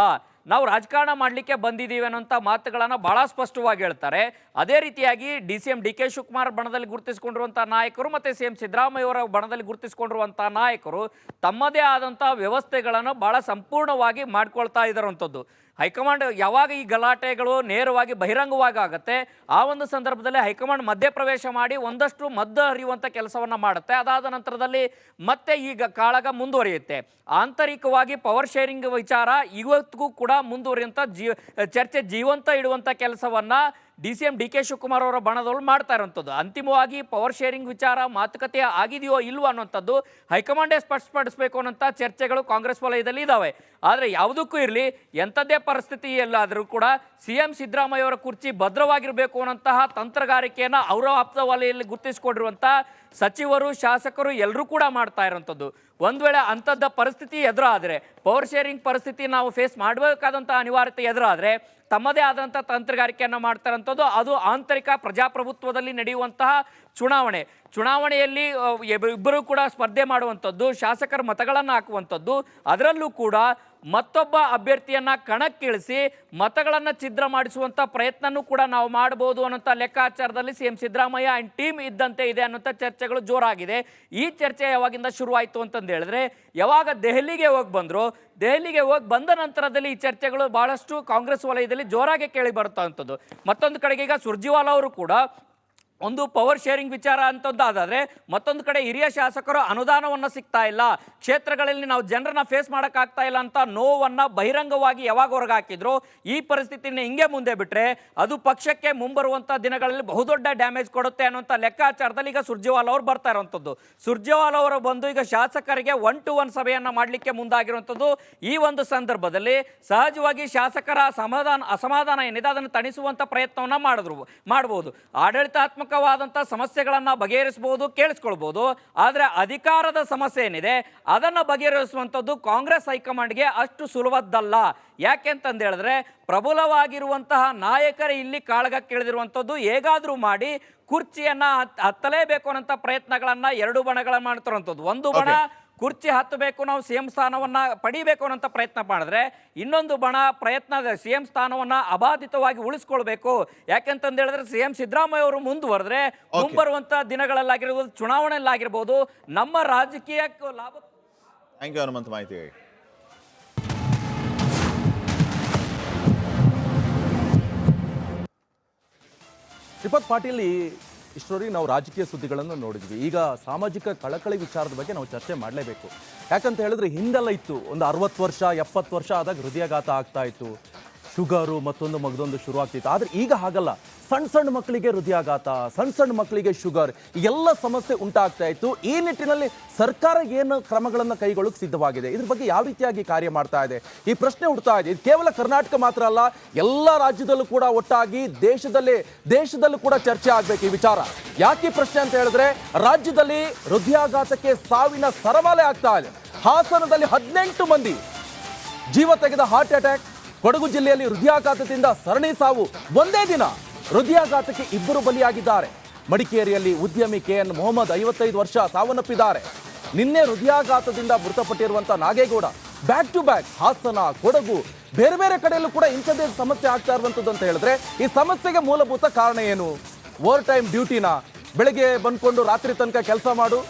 ನಾವು ರಾಜಕಾರಣ ಮಾಡಲಿಕ್ಕೆ ಬಂದಿದ್ದೀವಿ ಅನ್ನೋಂಥ ಮಾತುಗಳನ್ನು ಭಾಳ ಸ್ಪಷ್ಟವಾಗಿ ಹೇಳ್ತಾರೆ. ಅದೇ ರೀತಿಯಾಗಿ ಸಿ ಡಿ.ಕೆ. ಶಿವಕುಮಾರ್ ಬಣದಲ್ಲಿ ಗುರುತಿಸಿಕೊಂಡಿರುವಂಥ ನಾಯಕರು ಮತ್ತು ಸಿ ಎಂ ಸಿದ್ದರಾಮಯ್ಯವರ ಬಣದಲ್ಲಿ ಗುರುತಿಸಿಕೊಂಡಿರುವಂಥ ನಾಯಕರು ತಮ್ಮದೇ ಆದಂಥ ವ್ಯವಸ್ಥೆಗಳನ್ನು ಭಾಳ ಸಂಪೂರ್ಣವಾಗಿ ಮಾಡ್ಕೊಳ್ತಾ ಇದ್ದಾರಂಥದ್ದು. ಹೈಕಮಾಂಡ್ ಯಾವಾಗ ಈ ಗಲಾಟೆಗಳು ನೇರವಾಗಿ ಬಹಿರಂಗವಾಗಿ ಆಗುತ್ತೆ, ಆ ಒಂದು ಸಂದರ್ಭದಲ್ಲಿ ಹೈಕಮಾಂಡ್ ಮಧ್ಯಪ್ರವೇಶ ಮಾಡಿ ಒಂದಷ್ಟು ಮದ್ದು ಹರಿಯುವಂಥ ಕೆಲಸವನ್ನು ಮಾಡುತ್ತೆ. ಅದಾದ ನಂತರದಲ್ಲಿ ಮತ್ತೆ ಈಗ ಕಾಳಗ ಮುಂದುವರಿಯುತ್ತೆ. ಆಂತರಿಕವಾಗಿ ಪವರ್ ಶೇರಿಂಗ್ ವಿಚಾರ ಇವತ್ತಿಗೂ ಕೂಡ ಮುಂದುವರಿಯುವಂಥ ಚರ್ಚೆ ಜೀವಂತ ಇಡುವಂಥ ಕೆಲಸವನ್ನು ಸಿ ಡಿ.ಕೆ. ಶಿವಕುಮಾರ್ ಅವರ ಬಣದವರು ಮಾಡ್ತಾ ಇರೋಂಥದ್ದು. ಅಂತಿಮವಾಗಿ ಪವರ್ ಶೇರಿಂಗ್ ವಿಚಾರ ಮಾತುಕತೆ ಆಗಿದೆಯೋ ಇಲ್ವೋ ಅನ್ನೋಂಥದ್ದು ಹೈಕಮಾಂಡೇ ಸ್ಪಷ್ಟಪಡಿಸಬೇಕು ಅನ್ನೋಂಥ ಚರ್ಚೆಗಳು ಕಾಂಗ್ರೆಸ್ ವಲಯದಲ್ಲಿ ಇದ್ದಾವೆ. ಆದರೆ ಯಾವುದಕ್ಕೂ ಇರಲಿ, ಎಂಥದ್ದೇ ಪರಿಸ್ಥಿತಿ ಎಲ್ಲಾದರೂ ಕೂಡ ಸಿ ಎಂ ಸಿದ್ದರಾಮಯ್ಯವರ ಕುರ್ಚಿ ಭದ್ರವಾಗಿರಬೇಕು ಅನ್ನೋಂತಹ ತಂತ್ರಗಾರಿಕೆಯನ್ನು ಅವರ ಆಪ್ತ ವಲಯದಲ್ಲಿ ಗುರುತಿಸಿಕೊಂಡಿರುವಂಥ ಸಚಿವರು, ಶಾಸಕರು ಎಲ್ಲರೂ ಕೂಡ ಮಾಡ್ತಾ ಇರೋಂಥದ್ದು. ಒಂದು ವೇಳೆ ಅಂಥದ್ದ ಪರಿಸ್ಥಿತಿ ಎದುರಾದರೆ, ಪವರ್ ಶೇರಿಂಗ್ ಪರಿಸ್ಥಿತಿ ನಾವು ಫೇಸ್ ಮಾಡಬೇಕಾದಂಥ ಅನಿವಾರ್ಯತೆ ಎದುರಾದರೆ ತಮ್ಮದೇ ಆದಂಥ ತಂತ್ರಗಾರಿಕೆಯನ್ನು ಮಾಡ್ತಾರಂಥದ್ದು. ಅದು ಆಂತರಿಕ ಪ್ರಜಾಪ್ರಭುತ್ವದಲ್ಲಿ ನಡೆಯುವಂತಹ ಚುನಾವಣೆಯಲ್ಲಿ ಇಬ್ಬರು ಕೂಡ ಸ್ಪರ್ಧೆ ಮಾಡುವಂಥದ್ದು, ಶಾಸಕರ ಮತಗಳನ್ನು ಹಾಕುವಂಥದ್ದು, ಅದರಲ್ಲೂ ಕೂಡ ಮತ್ತೊಬ್ಬ ಅಭ್ಯರ್ಥಿಯನ್ನು ಕಣಕ್ಕಿಳಿಸಿ ಮತಗಳನ್ನು ಛಿದ್ರ ಮಾಡಿಸುವಂಥ ಪ್ರಯತ್ನನೂ ಕೂಡ ನಾವು ಮಾಡ್ಬೋದು ಅನ್ನೋಂಥ ಲೆಕ್ಕಾಚಾರದಲ್ಲಿ C M Siddaramaiah and team ಇದ್ದಂತೆ ಇದೆ ಅನ್ನೋಂಥ ಚರ್ಚೆಗಳು ಜೋರಾಗಿದೆ. ಈ ಚರ್ಚೆ ಯಾವಾಗಿಂದ ಶುರುವಾಯಿತು ಅಂತಂದು ಹೇಳಿದ್ರೆ, ಯಾವಾಗ ದೆಹಲಿಗೆ ಹೋಗಿ ಬಂದ ನಂತರದಲ್ಲಿ ಈ ಚರ್ಚೆಗಳು ಭಾಳಷ್ಟು ಕಾಂಗ್ರೆಸ್ ವಲಯದಲ್ಲಿ ಜೋರಾಗಿ ಕೇಳಿ ಬರುತ್ತಂಥದ್ದು. ಮತ್ತೊಂದು ಕಡೆಗೆ ಈಗ ಸುರ್ಜೇವಾಲಾ ಅವರು ಕೂಡ ಒಂದು ಪವರ್ ಶೇರಿಂಗ್ ವಿಚಾರ ಅಂತಂದಾದರೆ, ಮತ್ತೊಂದು ಕಡೆ ಹಿರಿಯ ಶಾಸಕರು ಅನುದಾನವನ್ನು ಸಿಗ್ತಾ ಇಲ್ಲ, ಕ್ಷೇತ್ರಗಳಲ್ಲಿ ನಾವು ಜನರನ್ನ ಫೇಸ್ ಮಾಡೋಕ್ಕಾಗ್ತಾ ಇಲ್ಲ ಅಂತ ನೋವನ್ನು ಬಹಿರಂಗವಾಗಿ ಯಾವಾಗ ಹೊರಗೆ ಹಾಕಿದ್ರು, ಈ ಪರಿಸ್ಥಿತಿನ ಹಿಂಗೆ ಮುಂದೆ ಬಿಟ್ಟರೆ ಅದು ಪಕ್ಷಕ್ಕೆ ಮುಂಬರುವಂಥ ದಿನಗಳಲ್ಲಿ ಬಹುದೊಡ್ಡ ಡ್ಯಾಮೇಜ್ ಕೊಡುತ್ತೆ ಅನ್ನೋಂಥ ಲೆಕ್ಕಾಚಾರದಲ್ಲಿ ಈಗ ಸುರ್ಜೇವಾಲಾ ಅವರು ಬರ್ತಾ ಇರುವಂಥದ್ದು. ಸುರ್ಜೇವಾಲಾ ಅವರು ಬಂದು ಈಗ ಶಾಸಕರಿಗೆ 1-to-1 ಸಭೆಯನ್ನು ಮಾಡಲಿಕ್ಕೆ ಮುಂದಾಗಿರುವಂಥದ್ದು. ಈ ಒಂದು ಸಂದರ್ಭದಲ್ಲಿ ಸಹಜವಾಗಿ ಶಾಸಕರ ಅಸಮಾಧಾನ ಏನಿದೆ ಅದನ್ನು ತಣಿಸುವಂಥ ಪ್ರಯತ್ನವನ್ನು ಮಾಡ್ಬೋದು. ಆಡಳಿತಾತ್ಮಕ ಸಮಸ್ಯೆಗಳನ್ನು ಬಗೆಹರಿಸಬಹುದು, ಕೇಳಿಸ್ಕೊಳ್ಬಹುದು. ಆದರೆ ಅಧಿಕಾರದ ಸಮಸ್ಯೆ ಏನಿದೆ ಅದನ್ನು ಬಗೆಹರಿಸುವಂಥದ್ದು ಕಾಂಗ್ರೆಸ್ ಹೈಕಮಾಂಡ್ಗೆ ಅಷ್ಟು ಸುಲಭದ್ದಲ್ಲ. ಯಾಕೆಂತಂದು ಹೇಳಿದ್ರೆ, ಪ್ರಬಲವಾಗಿರುವಂತಹ ನಾಯಕರೇ ಇಲ್ಲಿ ಕಾಳಗಕ್ಕಿಳಿದಿರುವಂಥದ್ದು. ಹೇಗಾದರೂ ಮಾಡಿ ಕುರ್ಚಿಯನ್ನು ಹತ್ತಲೇಬೇಕು ಅನ್ನೋಂಥ ಪ್ರಯತ್ನಗಳನ್ನು ಎರಡು ಬಣಗಳನ್ನು ಮಾಡ್ತಿರುವಂಥದ್ದು. ಒಂದು ಬಣ ಕುರ್ಚಿ ಹತ್ತಬೇಕು, ನಾವು ಸಿ ಎಂ ಸ್ಥಾನವನ್ನು ಪಡಿಬೇಕು ಅನ್ನೋಂಥ ಪ್ರಯತ್ನ ಮಾಡಿದ್ರೆ, ಇನ್ನೊಂದು ಬಣ ಪ್ರಯತ್ನ ಸಿ ಎಂ ಸ್ಥಾನವನ್ನು ಅಬಾಧಿತವಾಗಿ ಉಳಿಸ್ಕೊಳ್ಬೇಕು. ಯಾಕೆಂತಂದು ಹೇಳಿದ್ರೆ, ಸಿ ಎಂ ಸಿದ್ದರಾಮಯ್ಯ ಅವರು ಮುಂದುವರೆದ್ರೆ ಮುಂಬರುವಂಥ ದಿನಗಳಲ್ಲಾಗಿರ್ಬೋದು, ಚುನಾವಣೆಯಲ್ಲಾಗಿರ್ಬೋದು, ನಮ್ಮ ರಾಜಕೀಯಕ್ಕೆ ಲಾಭ. ಥ್ಯಾಂಕ್ ಯು ಹನುಮಂತ ಮಾಹಿತಿ. ಶ್ರೀಪಾದ್ ಪಾಟೀಲ್, ಇಷ್ಟರವರೆಗೆ ನಾವು ರಾಜಕೀಯ ಸುದ್ದಿಗಳನ್ನು ನೋಡಿದ್ವಿ. ಈಗ ಸಾಮಾಜಿಕ ಕಳಕಳಿ ವಿಚಾರದ ಬಗ್ಗೆ ನಾವು ಚರ್ಚೆ ಮಾಡಲೇಬೇಕು. ಯಾಕಂತ ಹೇಳಿದ್ರೆ, ಹಿಂದೆಲ್ಲ ಇತ್ತು, ಒಂದು 60 ವರ್ಷ 70 ವರ್ಷ ಆದಾಗ ಹೃದಯಾಘಾತ ಆಗ್ತಾ ಇತ್ತು, ಶುಗರು ಮತ್ತೊಂದು ಮಗದೊಂದು ಶುರು ಆಗ್ತಿತ್ತು. ಆದರೆ ಈಗ ಹಾಗಲ್ಲ. ಸಣ್ಣ ಮಕ್ಕಳಿಗೆ ಹೃದಯಾಘಾತ, ಸಣ್ಣ ಮಕ್ಕಳಿಗೆ ಶುಗರ್, ಎಲ್ಲ ಸಮಸ್ಯೆ ಉಂಟಾಗ್ತಾ ಇತ್ತು. ಈ ನಿಟ್ಟಿನಲ್ಲಿ ಸರ್ಕಾರ ಏನು ಕ್ರಮಗಳನ್ನು ಕೈಗೊಳ್ಳಕ್ಕೆ ಸಿದ್ಧವಾಗಿದೆ, ಇದ್ರ ಬಗ್ಗೆ ಯಾವ ರೀತಿಯಾಗಿ ಕಾರ್ಯ ಮಾಡ್ತಾ ಇದೆ, ಈ ಪ್ರಶ್ನೆ ಹುಡ್ತಾ ಇದೆ. ಇದು ಕೇವಲ ಕರ್ನಾಟಕ ಮಾತ್ರ ಅಲ್ಲ, ಎಲ್ಲ ರಾಜ್ಯದಲ್ಲೂ ಕೂಡ ಒಟ್ಟಾಗಿ ದೇಶದಲ್ಲೂ ಕೂಡ ಚರ್ಚೆ ಆಗಬೇಕು ಈ ವಿಚಾರ. ಯಾಕೆ ಪ್ರಶ್ನೆ ಅಂತ ಹೇಳಿದ್ರೆ, ರಾಜ್ಯದಲ್ಲಿ ಹೃದಯಾಘಾತಕ್ಕೆ ಸಾವಿನ ಸರಮಾಲೆ ಆಗ್ತಾ ಇದೆ. ಹಾಸನದಲ್ಲಿ 18 ಮಂದಿ ಜೀವ ತೆಗೆದ ಹಾರ್ಟ್ ಅಟ್ಯಾಕ್, ಕೊಡಗು ಜಿಲ್ಲೆಯಲ್ಲಿ ಹೃದಯಾಘಾತದಿಂದ ಸರಣಿ ಸಾವು. ಒಂದೇ ದಿನ ಹೃದಯಾಘಾತಕ್ಕೆ 2 ಬಲಿಯಾಗಿದ್ದಾರೆ. ಮಡಿಕೇರಿಯಲ್ಲಿ ಉದ್ಯಮಿ KN ಮೊಹಮ್ಮದ್ 55 ವರ್ಷ ಸಾವನ್ನಪ್ಪಿದ್ದಾರೆ. ನಿನ್ನೆ ಹೃದಯಾಘಾತದಿಂದ ಮೃತಪಟ್ಟಿರುವಂಥ Nagegowda. Back to back Hassan, Kodagu, ಬೇರೆ ಬೇರೆ ಕಡೆಯಲ್ಲೂ ಕೂಡ ಇಂಥದ್ದೇ ಸಮಸ್ಯೆ ಆಗ್ತಾ ಇರುವಂಥದ್ದು ಅಂತ ಹೇಳಿದ್ರೆ, ಈ ಸಮಸ್ಯೆಗೆ ಮೂಲಭೂತ ಕಾರಣ ಏನು? ಓವರ್ ಟೈಮ್ ಡ್ಯೂಟಿನ, ಬೆಳಗ್ಗೆ ಬಂದ್ಕೊಂಡು ರಾತ್ರಿ ತನಕ ಕೆಲಸ ಮಾಡು,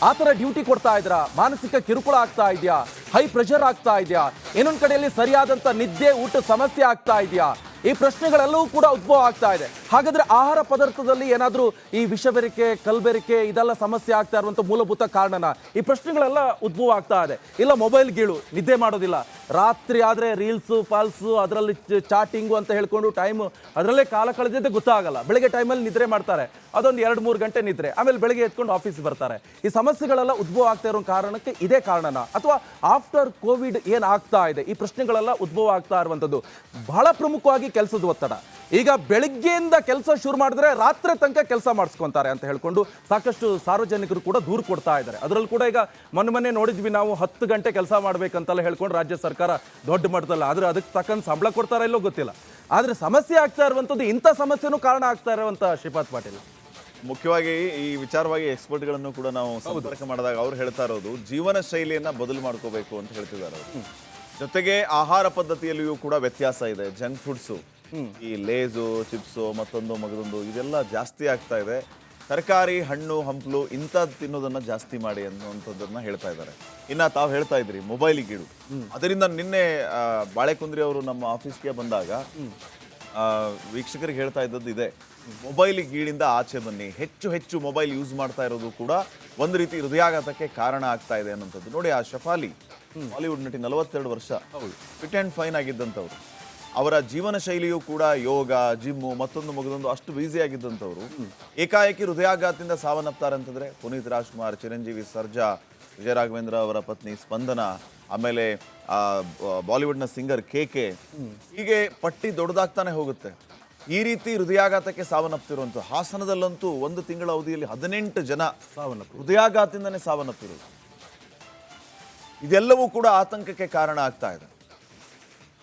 ಆ ಥರ ಡ್ಯೂಟಿ ಕೊಡ್ತಾ ಇದ್ರ, ಮಾನಸಿಕ ಕಿರುಕುಳ ಆಗ್ತಾ ಇದೆಯಾ, ಹೈ ಪ್ರೆಷರ್ ಆಗ್ತಾ ಇದೆಯಾ, ಇನ್ನೊಂದು ಕಡೆಯಲ್ಲಿ ಸರಿಯಾದಂಥ ನಿದ್ದೆ ಊಟ ಸಮಸ್ಯೆ ಆಗ್ತಾ ಇದೆಯಾ, ಈ ಪ್ರಶ್ನೆಗಳೆಲ್ಲವೂ ಕೂಡ ಉದ್ಭವ ಆಗ್ತಾ ಇದೆ. ಹಾಗಾದ್ರೆ ಆಹಾರ ಪದಾರ್ಥದಲ್ಲಿ ಏನಾದರೂ ಈ ವಿಷಬೆರಿಕೆ, ಕಲ್ಬೆರಿಕೆ ಇದೆಲ್ಲ ಸಮಸ್ಯೆ ಆಗ್ತಾ ಇರುವಂತ ಮೂಲಭೂತ ಕಾರಣನ? ಈ ಪ್ರಶ್ನೆಗಳೆಲ್ಲ ಉದ್ಭವ ಆಗ್ತಾ ಇದೆ. ಇಲ್ಲ ಮೊಬೈಲ್ ಗೀಳು, ನಿದ್ದೆ ಮಾಡೋದಿಲ್ಲ, ರಾತ್ರಿ ಆದ್ರೆ ರೀಲ್ಸು ಫಾಲ್ಸು ಅದರಲ್ಲಿ ಚಾಟಿಂಗು ಅಂತ ಹೇಳ್ಕೊಂಡು ಟೈಮ್ ಅದರಲ್ಲೇ ಕಾಲ ಕಳೆದಿದ್ದೆ ಗೊತ್ತಾಗಲ್ಲ. ಬೆಳಗ್ಗೆ ಟೈಮಲ್ಲಿ ನಿದ್ರೆ ಮಾಡ್ತಾರೆ, ಅದೊಂದು 2-3 ಗಂಟೆ ನಿದ್ರೆ, ಆಮೇಲೆ ಬೆಳಗ್ಗೆ ಎತ್ಕೊಂಡು ಆಫೀಸ್ ಬರ್ತಾರೆ. ಈ ಸಮಸ್ಯೆಗಳೆಲ್ಲ ಉದ್ಭವ ಆಗ್ತಾ ಇರೋ ಕಾರಣಕ್ಕೆ ಇದೇ ಕಾರಣನ, ಅಥವಾ ಆಫ್ಟರ್ ಕೋವಿಡ್ ಏನ್ ಆಗ್ತಾ ಇದೆ ಈ ಪ್ರಶ್ನೆಗಳೆಲ್ಲ ಉದ್ಭವ ಆಗ್ತಾ ಇರುವಂತದ್ದು? ಬಹಳ ಪ್ರಮುಖವಾಗಿ ಕೆಲಸದ ಒತ್ತಡ. ಈಗ ಬೆಳಿಗ್ಗೆಯಿಂದ ಕೆಲಸ ಶುರು ಮಾಡಿದ್ರೆ ರಾತ್ರಿ ತನಕ ಕೆಲಸ ಮಾಡಿಸ್ಕೊಂತಾರೆ ಅಂತ ಹೇಳ್ಕೊಂಡು ಸಾಕಷ್ಟು ಸಾರ್ವಜನಿಕರು ಕೂಡ ದೂರು ಕೊಡ್ತಾ ಇದ್ದಾರೆ. ಅದರಲ್ಲೂ ಕೂಡ ಈಗ ಮೊನ್ನೆ ನೋಡಿದ್ವಿ ನಾವು, 10 ಗಂಟೆ ಕೆಲಸ ಮಾಡ್ಬೇಕಂತೆಲ್ಲ ಹೇಳ್ಕೊಂಡು ರಾಜ್ಯ ಸರ್ಕಾರ ದೊಡ್ಡ ಮಟ್ಟದಲ್ಲ, ಆದ್ರೆ ಅದಕ್ಕೆ ತಕ್ಕಂತ ಸಂಬಳ ಕೊಡ್ತಾರ ಇಲ್ಲೋ ಗೊತ್ತಿಲ್ಲ. ಆದ್ರೆ ಸಮಸ್ಯೆ ಆಗ್ತಾ ಇರುವಂತದ್ದು ಇಂಥ ಸಮಸ್ಯೆನೂ ಕಾರಣ ಆಗ್ತಾ ಇರುವಂತ ಶ್ರೀಪಾದ್ ಪಾಟೀಲ್. ಮುಖ್ಯವಾಗಿ ಈ ವಿಚಾರವಾಗಿ ಎಕ್ಸ್ಪರ್ಟ್ಗಳನ್ನು ಕೂಡ ನಾವು ಸಂಪರ್ಕ ಮಾಡಿದಾಗ ಅವ್ರು ಹೇಳ್ತಾ ಇರೋದು ಜೀವನ ಶೈಲಿಯನ್ನ ಬದಲು ಮಾಡ್ಕೋಬೇಕು ಅಂತ ಹೇಳ್ತಿದ್ದಾರೆ ಅವರು. ಜೊತೆಗೆ ಆಹಾರ ಪದ್ಧತಿಯಲ್ಲಿಯೂ ಕೂಡ ವ್ಯತ್ಯಾಸ ಇದೆ. ಜಂಕ್ ಫುಡ್ಸು, ಈ ಲೇಸು, ಚಿಪ್ಸು, ಮತ್ತೊಂದು ಮಗದೊಂದು ಇದೆಲ್ಲ ಜಾಸ್ತಿ ಆಗ್ತಾ ಇದೆ. ತರಕಾರಿ, ಹಣ್ಣು, ಹಂಪಲು ಇಂಥದ್ದು ತಿನ್ನೋದನ್ನ ಜಾಸ್ತಿ ಮಾಡಿ ಅನ್ನುವಂಥದ್ದನ್ನ ಹೇಳ್ತಾ ಇದ್ದಾರೆ. ಇನ್ನ ತಾವು ಹೇಳ್ತಾ ಇದ್ರಿ ಮೊಬೈಲ್ ಗೀಳು, ಅದರಿಂದ ನಿನ್ನೆ ಬಾಳೆಕುಂದ್ರಿ ಅವರು ನಮ್ಮ ಆಫೀಸ್ಗೆ ಬಂದಾಗ ವೀಕ್ಷಕರಿಗೆ ಹೇಳ್ತಾ ಇದ್ದದ್ದು ಇದೆ, ಮೊಬೈಲ್ ಗೀಳಿಂದ ಆಚೆ ಬನ್ನಿ. ಹೆಚ್ಚು ಹೆಚ್ಚು ಮೊಬೈಲ್ ಯೂಸ್ ಮಾಡ್ತಾ ಇರೋದು ಕೂಡ ಒಂದು ರೀತಿ ಹೃದಯಾಘಾತಕ್ಕೆ ಕಾರಣ ಆಗ್ತಾ ಇದೆ ಅನ್ನೋಂಥದ್ದು. ನೋಡಿ, ಆ ಶಫಾಲಿ ಬಾಲಿವುಡ್ ನಟಿ, 42 ವರ್ಷ, ಫಿಟ್ ಆ್ಯಂಡ್ ಫೈನ್ ಆಗಿದ್ದಂಥವ್ರು. ಅವರ ಜೀವನ ಶೈಲಿಯೂ ಕೂಡ ಯೋಗ, ಜಿಮ್ಮು, ಮತ್ತೊಂದು ಮಗದೊಂದು ಅಷ್ಟು ಬ್ಯುಸಿ ಆಗಿದ್ದಂಥವ್ರು ಏಕಾಏಕಿ ಹೃದಯಾಘಾತದಿಂದ ಸಾವನ್ನಪ್ತಾರೆ ಅಂತಂದ್ರೆ ಪುನೀತ್ ರಾಜ್ಕುಮಾರ್, ಚಿರಂಜೀವಿ ಸರ್ಜಾ, ವಿಜಯ ರಾಘವೇಂದ್ರ ಅವರ ಪತ್ನಿ ಸ್ಪಂದನ, ಆಮೇಲೆ ಬಾಲಿವುಡ್ನ ಸಿಂಗರ್ KK, ಹೀಗೆ ಪಟ್ಟಿ ದೊಡ್ಡದಾಗ್ತಾನೆ ಹೋಗುತ್ತೆ. ಈ ರೀತಿ ಹೃದಯಾಘಾತಕ್ಕೆ ಸಾವನ್ನಪ್ತಿರುವಂಥ ಹಾಸನದಲ್ಲಂತೂ 1 ತಿಂಗಳ ಅವಧಿಯಲ್ಲಿ 18 ಜನ ಹೃದಯಾಘಾತದಿಂದನೇ ಸಾವನ್ನಪ್ಪಿರೋದು. ಇದೆಲ್ಲವೂ ಕೂಡ ಆತಂಕಕ್ಕೆ ಕಾರಣ ಆಗ್ತಾ ಇದೆ.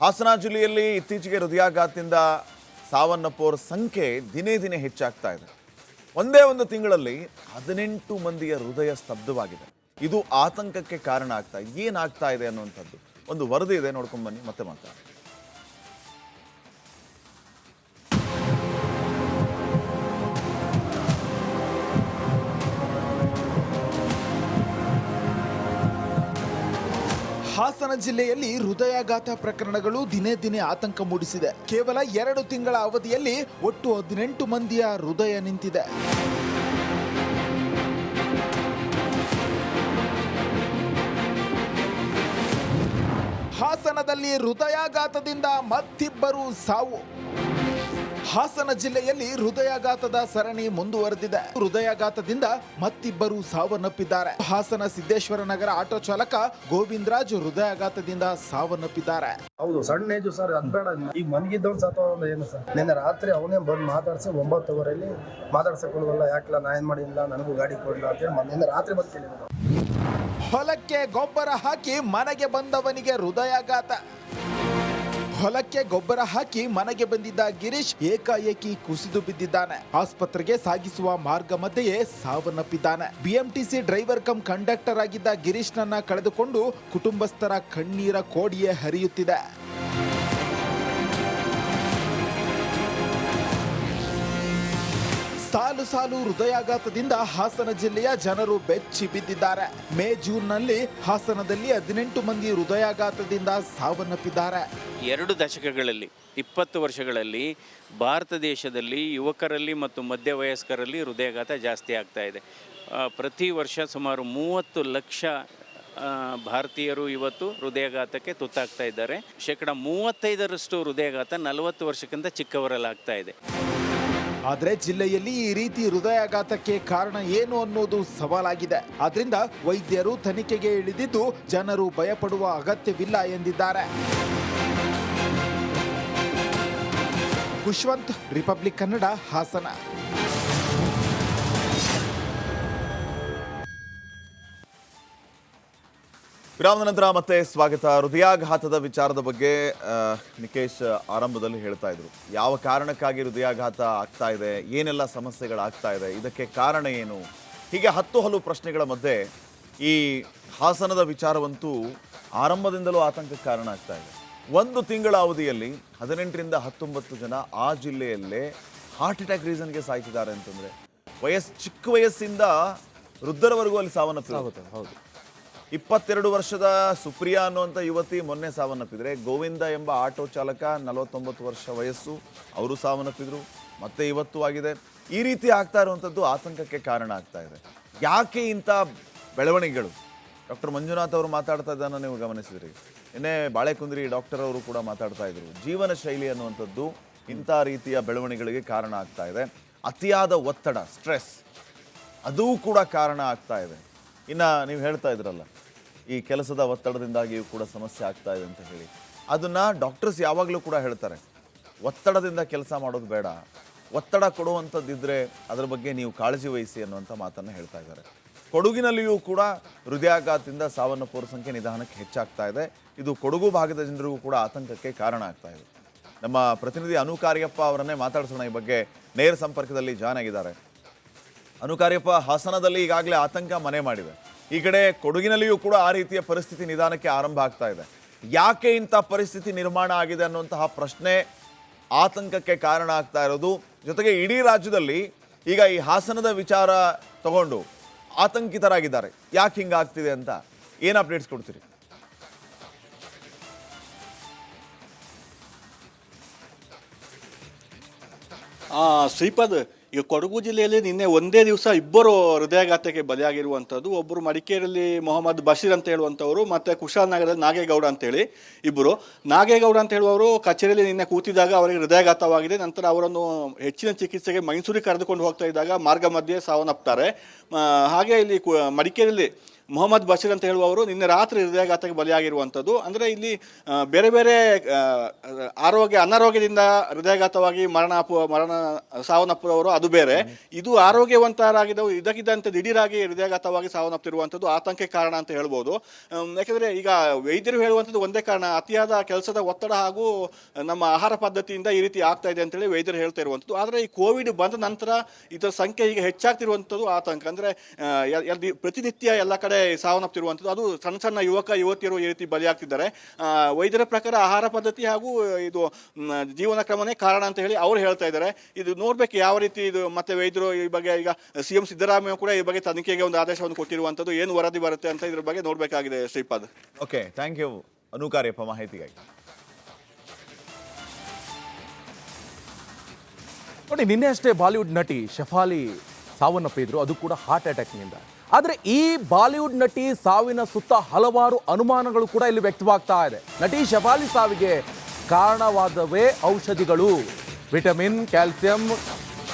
ಹಾಸನ ಜಿಲ್ಲೆಯಲ್ಲಿ ಇತ್ತೀಚೆಗೆ ಹೃದಯಾಘಾತದಿಂದ ಸಾವನ್ನಪ್ಪುವರ ಸಂಖ್ಯೆ ದಿನೇ ದಿನೇ ಹೆಚ್ಚಾಗ್ತಾ ಇದೆ. ಒಂದೇ ಒಂದು ತಿಂಗಳಲ್ಲಿ 18 ಮಂದಿಯ ಹೃದಯ ಸ್ತಬ್ಧವಾಗಿದೆ. ಇದು ಆತಂಕಕ್ಕೆ ಕಾರಣ ಆಗ್ತಾ ಇದೆ. ಏನಾಗ್ತಾ ಇದೆ ಅನ್ನುವಂಥದ್ದು ಒಂದು ವರದಿ ಇದೆ, ನೋಡ್ಕೊಂಡು ಬನ್ನಿ, ಮತ್ತೆ ಮಾತಾಡಿ. ಹಾಸನ ಜಿಲ್ಲೆಯಲ್ಲಿ ಹೃದಯಾಘಾತ ಪ್ರಕರಣಗಳು ದಿನೇ ದಿನೇ ಆತಂಕ ಮೂಡಿಸಿದೆ. ಕೇವಲ 2 ತಿಂಗಳ ಅವಧಿಯಲ್ಲಿ ಒಟ್ಟು 18 ಮಂದಿಯ ಹೃದಯ ನಿಂತಿದೆ. ಹಾಸನದಲ್ಲಿ ಹೃದಯಾಘಾತದಿಂದ ಮತ್ತಿಬ್ಬರು ಸಾವು. ಹಾಸನ ಜಿಲ್ಲೆಯಲ್ಲಿ ಹೃದಯಾಘಾತದ ಸರಣಿ ಮುಂದುವರೆದಿದೆ. ಹೃದಯಾಘಾತದಿಂದ ಮತ್ತಿಬ್ಬರು ಸಾವನ್ನಪ್ಪಿದ್ದಾರೆ. ಹಾಸನ ಸಿದ್ದೇಶ್ವರ ನಗರ ಆಟೋ ಚಾಲಕ ಗೋವಿಂದರಾಜ್ ಹೃದಯಾಘಾತದಿಂದ ಸಾವನ್ನಪ್ಪಿದ್ದಾರೆ. ಹೌದು, ಸಣ್ಣ ಏಜು ಸರ್, ಅದು ಬೇಡ. ಈಗ ಮನ್ಗಿದ್ದವ್ನು ಸತ್ತ ಏನು ಸರ್, ನಿನ್ನೆ ರಾತ್ರಿ ಅವನೇ ಬಂದು ಮಾತಾಡ್ಸಿ 9:00 ಮಾತಾಡ್ಸಕೊಳ್ಳಲ್ಲ, ಯಾಕಲ್ಲ ನಾ ಏನ್ ಮಾಡಿಲ್ಲ, ನನಗೂ ಗಾಡಿ ಕೊಡಲ್ಲ ಅಂತೇಳಿ ನಿನ್ನೆ ರಾತ್ರಿ ಬಂದು ಕೇಳಿದ್ರು. ಹೊಲಕ್ಕೆ ಗೊಬ್ಬರ ಹಾಕಿ ಮನೆಗೆ ಬಂದವನಿಗೆ ಹೃದಯಾಘಾತ. ಹೊಲಕ್ಕೆ ಗೊಬ್ಬರ ಹಾಕಿ ಮನೆಗೆ ಬಂದಿದ್ದ ಗಿರೀಶ್ ಏಕಾಏಕಿ ಕುಸಿದು ಬಿದ್ದಿದ್ದಾನೆ. ಆಸ್ಪತ್ರೆಗೆ ಸಾಗಿಸುವ ಮಾರ್ಗ ಮಧ್ಯೆಯೇ ಸಾವನ್ನಪ್ಪಿದ್ದಾನೆ. BMTC ಡ್ರೈವರ್ ಕಮ್ ಕಂಡಕ್ಟರ್ ಆಗಿದ್ದ ಗಿರೀಶ್ನನ್ನ ಕಳೆದುಕೊಂಡು ಕುಟುಂಬಸ್ಥರ ಕಣ್ಣೀರ ಕೋಡಿಯೇ ಹರಿಯುತ್ತಿದೆ. ಸಾಲು ಸಾಲು ಹೃದಯಾಘಾತದಿಂದ ಹಾಸನ ಜಿಲ್ಲೆಯ ಜನರು ಬೆಚ್ಚಿ ಬಿದ್ದಿದ್ದಾರೆ. ಮೇ ಜೂನ್ನಲ್ಲಿ ಹಾಸನದಲ್ಲಿ 18 ಮಂದಿ ಹೃದಯಾಘಾತದಿಂದ ಸಾವನ್ನಪ್ಪಿದ್ದಾರೆ. 2 ದಶಕಗಳಲ್ಲಿ 20 ವರ್ಷಗಳಲ್ಲಿ ಭಾರತ ದೇಶದಲ್ಲಿ ಯುವಕರಲ್ಲಿ ಮತ್ತು ಮಧ್ಯವಯಸ್ಕರಲ್ಲಿ ಹೃದಯಾಘಾತ ಜಾಸ್ತಿ ಆಗ್ತಾ ಇದೆ. ಪ್ರತಿ ವರ್ಷ ಸುಮಾರು 30 ಲಕ್ಷ ಭಾರತೀಯರು ಇವತ್ತು ಹೃದಯಾಘಾತಕ್ಕೆ ತುತ್ತಾಗ್ತಾ ಇದ್ದಾರೆ. 35% ಹೃದಯಾಘಾತ 40 ವರ್ಷಕ್ಕಿಂತ ಚಿಕ್ಕವರಲ್ಲಾಗ್ತಾ ಇದೆ. ಆದರೆ ಜಿಲ್ಲೆಯಲ್ಲಿ ಈ ರೀತಿ ಹೃದಯಾಘಾತಕ್ಕೆ ಕಾರಣ ಏನು ಅನ್ನೋದು ಸವಾಲಾಗಿದೆ. ಆದ್ರಿಂದ ವೈದ್ಯರು ತನಿಖೆಗೆ ಇಳಿದಿದ್ದು ಜನರು ಭಯಪಡುವ ಅಗತ್ಯವಿಲ್ಲ ಎಂದಿದ್ದಾರೆ. ಖುಷ್ವಂತ್, ರಿಪಬ್ಲಿಕ್ ಕನ್ನಡ, ಹಾಸನ. ವಿರಾಮದ ನಂತರ ಮತ್ತೆ ಸ್ವಾಗತ. ಹೃದಯಾಘಾತದ ವಿಚಾರದ ಬಗ್ಗೆ ನಿಕೇಶ್ ಆರಂಭದಲ್ಲಿ ಹೇಳ್ತಾ ಇದ್ರು, ಯಾವ ಕಾರಣಕ್ಕಾಗಿ ಹೃದಯಾಘಾತ ಆಗ್ತಾ ಇದೆ, ಏನೆಲ್ಲ ಸಮಸ್ಯೆಗಳಾಗ್ತಾ ಇದೆ, ಇದಕ್ಕೆ ಕಾರಣ ಏನು, ಹೀಗೆ ಹಲವು ಪ್ರಶ್ನೆಗಳ ಮಧ್ಯೆ ಈ ಹಾಸನದ ವಿಚಾರವಂತೂ ಆರಂಭದಿಂದಲೂ ಆತಂಕಕ್ಕೆ ಕಾರಣ ಆಗ್ತಾ ಇದೆ. 1 ತಿಂಗಳ ಅವಧಿಯಲ್ಲಿ 18ರಿಂದ 19 ಜನ ಆ ಜಿಲ್ಲೆಯಲ್ಲೇ ಹಾರ್ಟ್ ಅಟ್ಯಾಕ್ ರೀಸನ್ಗೆ ಸಾಯ್ತಿದ್ದಾರೆ ಅಂತಂದ್ರೆ ಚಿಕ್ಕ ವಯಸ್ಸಿಂದ ವೃದ್ಧರವರೆಗೂ ಅಲ್ಲಿ ಸಾವನ್ನಪ್ಪಿರುತ್ತೆ. ಹೌದು. 22 ವರ್ಷದ ಸುಪ್ರಿಯಾ ಅನ್ನುವಂಥ ಯುವತಿ ಮೊನ್ನೆ ಸಾವನ್ನಪ್ಪಿದ್ರೆ, ಗೋವಿಂದ ಎಂಬ ಆಟೋ ಚಾಲಕ 49 ವರ್ಷ ವಯಸ್ಸು, ಅವರು ಸಾವನ್ನಪ್ಪಿದ್ರು, ಮತ್ತೆ ಇವತ್ತು ಆಗಿದೆ. ಈ ರೀತಿ ಆಗ್ತಾ ಇರುವಂಥದ್ದು ಆತಂಕಕ್ಕೆ ಕಾರಣ ಆಗ್ತಾ ಇದೆ. ಯಾಕೆ ಇಂಥ ಬೆಳವಣಿಗೆಗಳು? ಡಾಕ್ಟರ್ ಮಂಜುನಾಥ್ ಅವರು ಮಾತಾಡ್ತಾ ಇದ್ದನ್ನು ನೀವು ಗಮನಿಸಿದ್ರಿ. ಇನ್ನೇ ಬಾಳೆಕುಂದ್ರಿ ಡಾಕ್ಟರ್ ಅವರು ಕೂಡ ಮಾತಾಡ್ತಾ ಇದ್ರು. ಜೀವನ ಶೈಲಿ ಅನ್ನುವಂಥದ್ದು ಇಂಥ ರೀತಿಯ ಬೆಳವಣಿಗೆಗಳಿಗೆ ಕಾರಣ ಆಗ್ತಾ ಇದೆ. ಅತಿಯಾದ ಒತ್ತಡ, ಸ್ಟ್ರೆಸ್, ಅದೂ ಕೂಡ ಕಾರಣ ಆಗ್ತಾ ಇದೆ. ಇನ್ನು ನೀವು ಹೇಳ್ತಾ ಇದ್ರಲ್ಲ, ಈ ಕೆಲಸದ ಒತ್ತಡದಿಂದಾಗಿಯೂ ಕೂಡ ಸಮಸ್ಯೆ ಆಗ್ತಾ ಇದೆ ಅಂತ ಹೇಳಿ, ಅದನ್ನು ಡಾಕ್ಟರ್ಸ್ ಯಾವಾಗಲೂ ಕೂಡ ಹೇಳ್ತಾರೆ, ಒತ್ತಡದಿಂದ ಕೆಲಸ ಮಾಡೋದು ಬೇಡ, ಒತ್ತಡ ಕೊಡುವಂಥದ್ದಿದ್ದರೆ ಅದರ ಬಗ್ಗೆ ನೀವು ಕಾಳಜಿ ವಹಿಸಿ ಅನ್ನುವಂಥ ಮಾತನ್ನು ಹೇಳ್ತಾ ಇದ್ದಾರೆ. ಕೊಡಗಿನಲ್ಲಿಯೂ ಕೂಡ ಹೃದಯಾಘಾತದಿಂದ ಸಾವನ್ನಪ್ಪುವ ಸಂಖ್ಯೆ ನಿಧಾನಕ್ಕೆ ಹೆಚ್ಚಾಗ್ತಾ ಇದೆ. ಇದು ಕೊಡಗು ಭಾಗದ ಜನರಿಗೂ ಕೂಡ ಆತಂಕಕ್ಕೆ ಕಾರಣ ಆಗ್ತಾ ಇದೆ. ನಮ್ಮ ಪ್ರತಿನಿಧಿ ಅನು ಕಾರ್ಯಪ್ಪ ಅವರನ್ನೇ ಮಾತಾಡಿಸೋಣ. ಈ ಬಗ್ಗೆ ನೇರ ಸಂಪರ್ಕದಲ್ಲಿ ಜಾಯ್ನ್ ಆಗಿದ್ದಾರೆ. ಅನು ಕಾರ್ಯಪ್ಪ, ಹಾಸನದಲ್ಲಿ ಈಗಾಗಲೇ ಆತಂಕ ಮನೆ ಮಾಡಿದೆ. ಈ ಕಡೆ ಕೊಡಗಿನಲ್ಲಿಯೂ ಕೂಡ ಆ ರೀತಿಯ ಪರಿಸ್ಥಿತಿ ನಿಧಾನಕ್ಕೆ ಆರಂಭ ಆಗ್ತಾ ಇದೆ. ಯಾಕೆ ಇಂಥ ಪರಿಸ್ಥಿತಿ ನಿರ್ಮಾಣ ಆಗಿದೆ ಅನ್ನುವಂತಹ ಪ್ರಶ್ನೆ ಆತಂಕಕ್ಕೆ ಕಾರಣ ಆಗ್ತಾ ಇರೋದು. ಜೊತೆಗೆ ಇಡೀ ರಾಜ್ಯದಲ್ಲಿ ಈಗ ಈ ಹಾಸನದ ವಿಚಾರ ತಗೊಂಡು ಆತಂಕಿತರಾಗಿದ್ದಾರೆ. ಯಾಕೆ ಹಿಂಗಾಗ್ತಿದೆ ಅಂತ ಏನು ಅಪ್ಡೇಟ್ಸ್ ಕೊಡ್ತೀರಿ? ಶ್ರೀಪಾದ್, ಈಗ ಕೊಡಗು ಜಿಲ್ಲೆಯಲ್ಲಿ ನಿನ್ನೆ ಒಂದೇ ದಿವಸ ಇಬ್ಬರು ಹೃದಯಾಘಾತಕ್ಕೆ ಬಲಿಯಾಗಿರುವಂಥದ್ದು. ಒಬ್ಬರು ಮಡಿಕೇರಿಯಲ್ಲಿ ಮೊಹಮ್ಮದ್ ಬಶೀರ್ ಅಂತ ಹೇಳುವಂಥವ್ರು, ಮತ್ತು ಕುಶಾಲನಗರದಲ್ಲಿ ನಾಗೇಗೌಡ ಅಂತೇಳಿ ಇಬ್ಬರು. ನಾಗೇಗೌಡ ಅಂತ ಹೇಳುವವರು ಕಚೇರಿಯಲ್ಲಿ ನಿನ್ನೆ ಕೂತಿದ್ದಾಗ ಅವರಿಗೆ ಹೃದಯಾಘಾತವಾಗಿದೆ. ನಂತರ ಅವರನ್ನು ಹೆಚ್ಚಿನ ಚಿಕಿತ್ಸೆಗೆ ಮೈಸೂರಿಗೆ ಕರೆದುಕೊಂಡು ಹೋಗ್ತಾ ಇದ್ದಾಗ ಮಾರ್ಗ ಮಧ್ಯೆ ಸಾವನ್ನಪ್ತಾರೆ. ಹಾಗೆ ಇಲ್ಲಿ ಮಡಿಕೇರಿಯಲ್ಲಿ ಮೊಹಮ್ಮದ್ ಬಶೀರ್ ಅಂತ ಹೇಳುವವರು ನಿನ್ನೆ ರಾತ್ರಿ ಹೃದಯಾಘಾತಕ್ಕೆ ಬಲಿಯಾಗಿರುವಂಥದ್ದು. ಅಂದರೆ ಇಲ್ಲಿ ಬೇರೆ ಬೇರೆ ಅನಾರೋಗ್ಯದಿಂದ ಹೃದಯಾಘಾತವಾಗಿ ಮರಣ ಸಾವನ್ನಪ್ಪಿರುವವರು ಅದು ಬೇರೆ. ಇದು ಆರೋಗ್ಯವಂತರಾಗಿದ್ದವರು ಇದಕ್ಕಿದ್ದಂತೆ ದಿಢೀರಾಗಿ ಹೃದಯಾಘಾತವಾಗಿ ಸಾವನ್ನಪ್ಪಿರುವಂಥದ್ದು ಆತಂಕಕ್ಕೆ ಕಾರಣ ಅಂತ ಹೇಳ್ಬೋದು. ಯಾಕೆಂದರೆ ಈಗ ವೈದ್ಯರು ಹೇಳುವಂಥದ್ದು ಒಂದೇ ಕಾರಣ, ಅತಿಯಾದ ಕೆಲಸದ ಒತ್ತಡ ಹಾಗೂ ನಮ್ಮ ಆಹಾರ ಪದ್ಧತಿಯಿಂದ ಈ ರೀತಿ ಆಗ್ತಾ ಇದೆ ಅಂತೇಳಿ ವೈದ್ಯರು ಹೇಳ್ತಾ ಇರುವಂಥದ್ದು. ಆದರೆ ಈ ಕೋವಿಡ್ ಬಂದ ನಂತರ ಇದರ ಸಂಖ್ಯೆ ಈಗ ಹೆಚ್ಚಾಗ್ತಿರುವಂಥದ್ದು ಆತಂಕ. ಅಂದರೆ ಪ್ರತಿನಿತ್ಯ ಎಲ್ಲ ಕಡೆ ಸಾವನ್ನಪ್ಪಿರುವಂಥದ್ದು, ಅದು ಸಣ್ಣ ಸಣ್ಣ ಯುವತಿಯರು ಈ ರೀತಿ ಬಲಿಯಾಗ್ತಿದ್ದಾರೆ. ವೈದ್ಯರ ಪ್ರಕಾರ ಆಹಾರ ಪದ್ಧತಿ ಹಾಗೂ ಇದು ಜೀವನ ಕ್ರಮನೇ ಕಾರಣ ಅಂತ ಹೇಳಿ ಅವರು ಹೇಳ್ತಾ ಇದ್ದಾರೆ. ಇದು ನೋಡ್ಬೇಕು ಯಾವ ರೀತಿ ಇದು. ಮತ್ತೆ ವೈದ್ಯರು ಈ ಬಗ್ಗೆ ಈಗ CM ಸಿದ್ದರಾಮಯ್ಯ ಕೂಡ ಈ ಬಗ್ಗೆ ತನಿಖೆಗೆ ಒಂದು ಆದೇಶವನ್ನು ಕೊಟ್ಟಿರುವಂಥದ್ದು. ಏನು ವರದಿ ಬರುತ್ತೆ ಅಂತ ಇದ್ರ ಬಗ್ಗೆ ನೋಡ್ಬೇಕಾಗಿದೆ ಶ್ರೀಪಾದ್. ಓಕೆ, ಥ್ಯಾಂಕ್ ಯು ಅನು ಕಾರ್ಯಪ್ಪ ಮಾಹಿತಿಗಾಗಿ. ನೋಡಿ, ನಿನ್ನೆ ಅಷ್ಟೇ ಬಾಲಿವುಡ್ ನಟಿ ಶೆಫಾಲಿ ಸಾವನ್ನಪ್ಪಿದ್ರು, ಅದು ಕೂಡ ಹಾರ್ಟ್ ಅಟ್ಯಾಕ್ನಿಂದ. ಆದರೆ ಈ ಬಾಲಿವುಡ್ ನಟಿ ಸಾವಿನ ಸುತ್ತ ಹಲವಾರು ಅನುಮಾನಗಳು ಕೂಡ ಇಲ್ಲಿ ವ್ಯಕ್ತವಾಗ್ತಾ ಇದೆ. ನಟಿ ಶೆಫಾಲಿ ಸಾವಿಗೆ ಕಾರಣವಾದವೇ ಔಷಧಿಗಳು, ವಿಟಮಿನ್, ಕ್ಯಾಲ್ಸಿಯಂ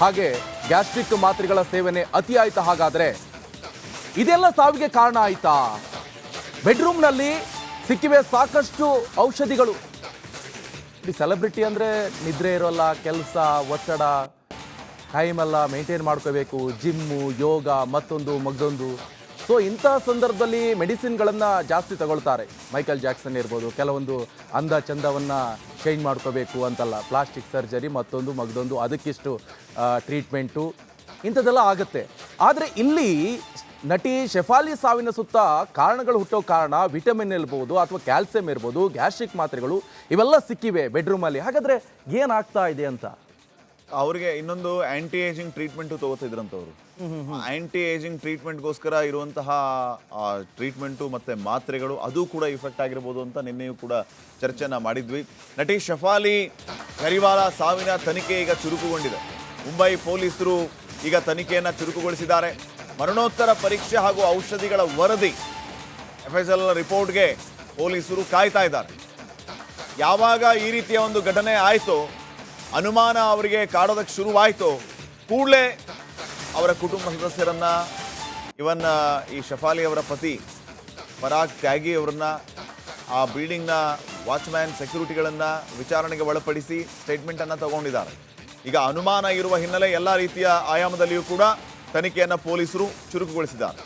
ಹಾಗೆ ಗ್ಯಾಸ್ಟ್ರಿಕ್ ಮಾತ್ರೆಗಳ ಸೇವನೆ ಅತಿ ಆಯ್ತಾ? ಹಾಗಾದ್ರೆ ಇದೆಲ್ಲ ಸಾವಿಗೆ ಕಾರಣ ಆಯ್ತಾ? ಬೆಡ್ರೂಮ್ನಲ್ಲಿ ಸಿಕ್ಕಿವೆ ಸಾಕಷ್ಟು ಔಷಧಿಗಳು. ಈ ಸೆಲೆಬ್ರಿಟಿ ಅಂದರೆ ನಿದ್ರೆ ಇರೋಲ್ಲ, ಕೆಲಸ, ಒತ್ತಡ, ಟೈಮೆಲ್ಲ ಮೇಂಟೈನ್ ಮಾಡ್ಕೋಬೇಕು, ಜಿಮ್ಮು, ಯೋಗ, ಮತ್ತೊಂದು ಮಗದೊಂದು. ಸೊ ಇಂಥ ಸಂದರ್ಭದಲ್ಲಿ ಮೆಡಿಸಿನ್ಗಳನ್ನು ಜಾಸ್ತಿ ತಗೊಳ್ತಾರೆ. ಮೈಕಲ್ ಜಾಕ್ಸನ್ ಇರ್ಬೋದು, ಕೆಲವೊಂದು ಅಂದ ಚಂದವನ್ನು ಚೇಂಜ್ ಮಾಡ್ಕೋಬೇಕು ಅಂತಲ್ಲ, ಪ್ಲಾಸ್ಟಿಕ್ ಸರ್ಜರಿ, ಮತ್ತೊಂದು ಮಗದೊಂದು, ಅದಕ್ಕಿಷ್ಟು ಟ್ರೀಟ್ಮೆಂಟು, ಇಂಥದ್ದೆಲ್ಲ ಆಗುತ್ತೆ. ಆದರೆ ಇಲ್ಲಿ ನಟಿ ಶೆಫಾಲಿ ಸಾವಿನ ಸುತ್ತ ಕಾರಣಗಳು ಹುಟ್ಟೋ ಕಾರಣ ವಿಟಮಿನ್ ಇರ್ಬೋದು, ಅಥವಾ ಕ್ಯಾಲ್ಸಿಯಂ ಇರ್ಬೋದು, ಗ್ಯಾಸ್ಟ್ರಿಕ್ ಮಾತ್ರೆಗಳು ಇವೆಲ್ಲ ಸಿಕ್ಕಿವೆ ಬೆಡ್ರೂಮಲ್ಲಿ. ಹಾಗಾದರೆ ಏನಾಗ್ತಾ ಇದೆ ಅಂತ ಅವ್ರಿಗೆ ಇನ್ನೊಂದು ಆಂಟಿ ಏಜಿಂಗ್ ಟ್ರೀಟ್ಮೆಂಟು ತಗೋತಿದ್ರಂತವ್ರು. ಆಂಟಿ ಏಜಿಂಗ್ ಟ್ರೀಟ್ಮೆಂಟ್ಗೋಸ್ಕರ ಇರುವಂತಹ ಟ್ರೀಟ್ಮೆಂಟು ಮತ್ತು ಮಾತ್ರೆಗಳು ಅದು ಕೂಡ ಇಫೆಕ್ಟ್ ಆಗಿರ್ಬೋದು ಅಂತ ನಿನ್ನೆಯೂ ಕೂಡ ಚರ್ಚೆನ ಮಾಡಿದ್ವಿ. ನಟಿ ಶೆಫಾಲಿ ಕರಿವಾಲ ಸಾವಿನ ತನಿಖೆ ಈಗ ಚುರುಕುಗೊಂಡಿದೆ. ಮುಂಬೈ ಪೊಲೀಸರು ಈಗ ತನಿಖೆಯನ್ನು ಚುರುಕುಗೊಳಿಸಿದ್ದಾರೆ. ಮರಣೋತ್ತರ ಪರೀಕ್ಷೆ ಹಾಗೂ ಔಷಧಿಗಳ ವರದಿ FSL ರಿಪೋರ್ಟ್ಗೆ ಪೊಲೀಸರು ಕಾಯ್ತಾ ಇದ್ದಾರೆ. ಯಾವಾಗ ಈ ರೀತಿಯ ಒಂದು ಘಟನೆ ಆಯಿತು, ಅನುಮಾನ ಅವರಿಗೆ ಕಾಡೋದಕ್ಕೆ ಶುರುವಾಯಿತು, ಕೂಡಲೇ ಅವರ ಕುಟುಂಬ ಸದಸ್ಯರನ್ನ, ಇವನ್ ಈ ಶೆಫಾಲಿ ಅವರ ಪತಿ ಪರಾಗ್ ತ್ಯಾಗಿ ಅವರನ್ನ, ಆ ಬಿಲ್ಡಿಂಗ್ನ ವಾಚ್ಮ್ಯಾನ್, ಸೆಕ್ಯೂರಿಟಿಗಳನ್ನು ವಿಚಾರಣೆಗೆ ಒಳಪಡಿಸಿ ಸ್ಟೇಟ್ಮೆಂಟನ್ನು ತಗೊಂಡಿದ್ದಾರೆ. ಈಗ ಅನುಮಾನ ಇರುವ ಹಿನ್ನೆಲೆ ಎಲ್ಲ ರೀತಿಯ ಆಯಾಮದಲ್ಲಿಯೂ ಕೂಡ ತನಿಖೆಯನ್ನು ಪೊಲೀಸರು ಚುರುಕುಗೊಳಿಸಿದ್ದಾರೆ.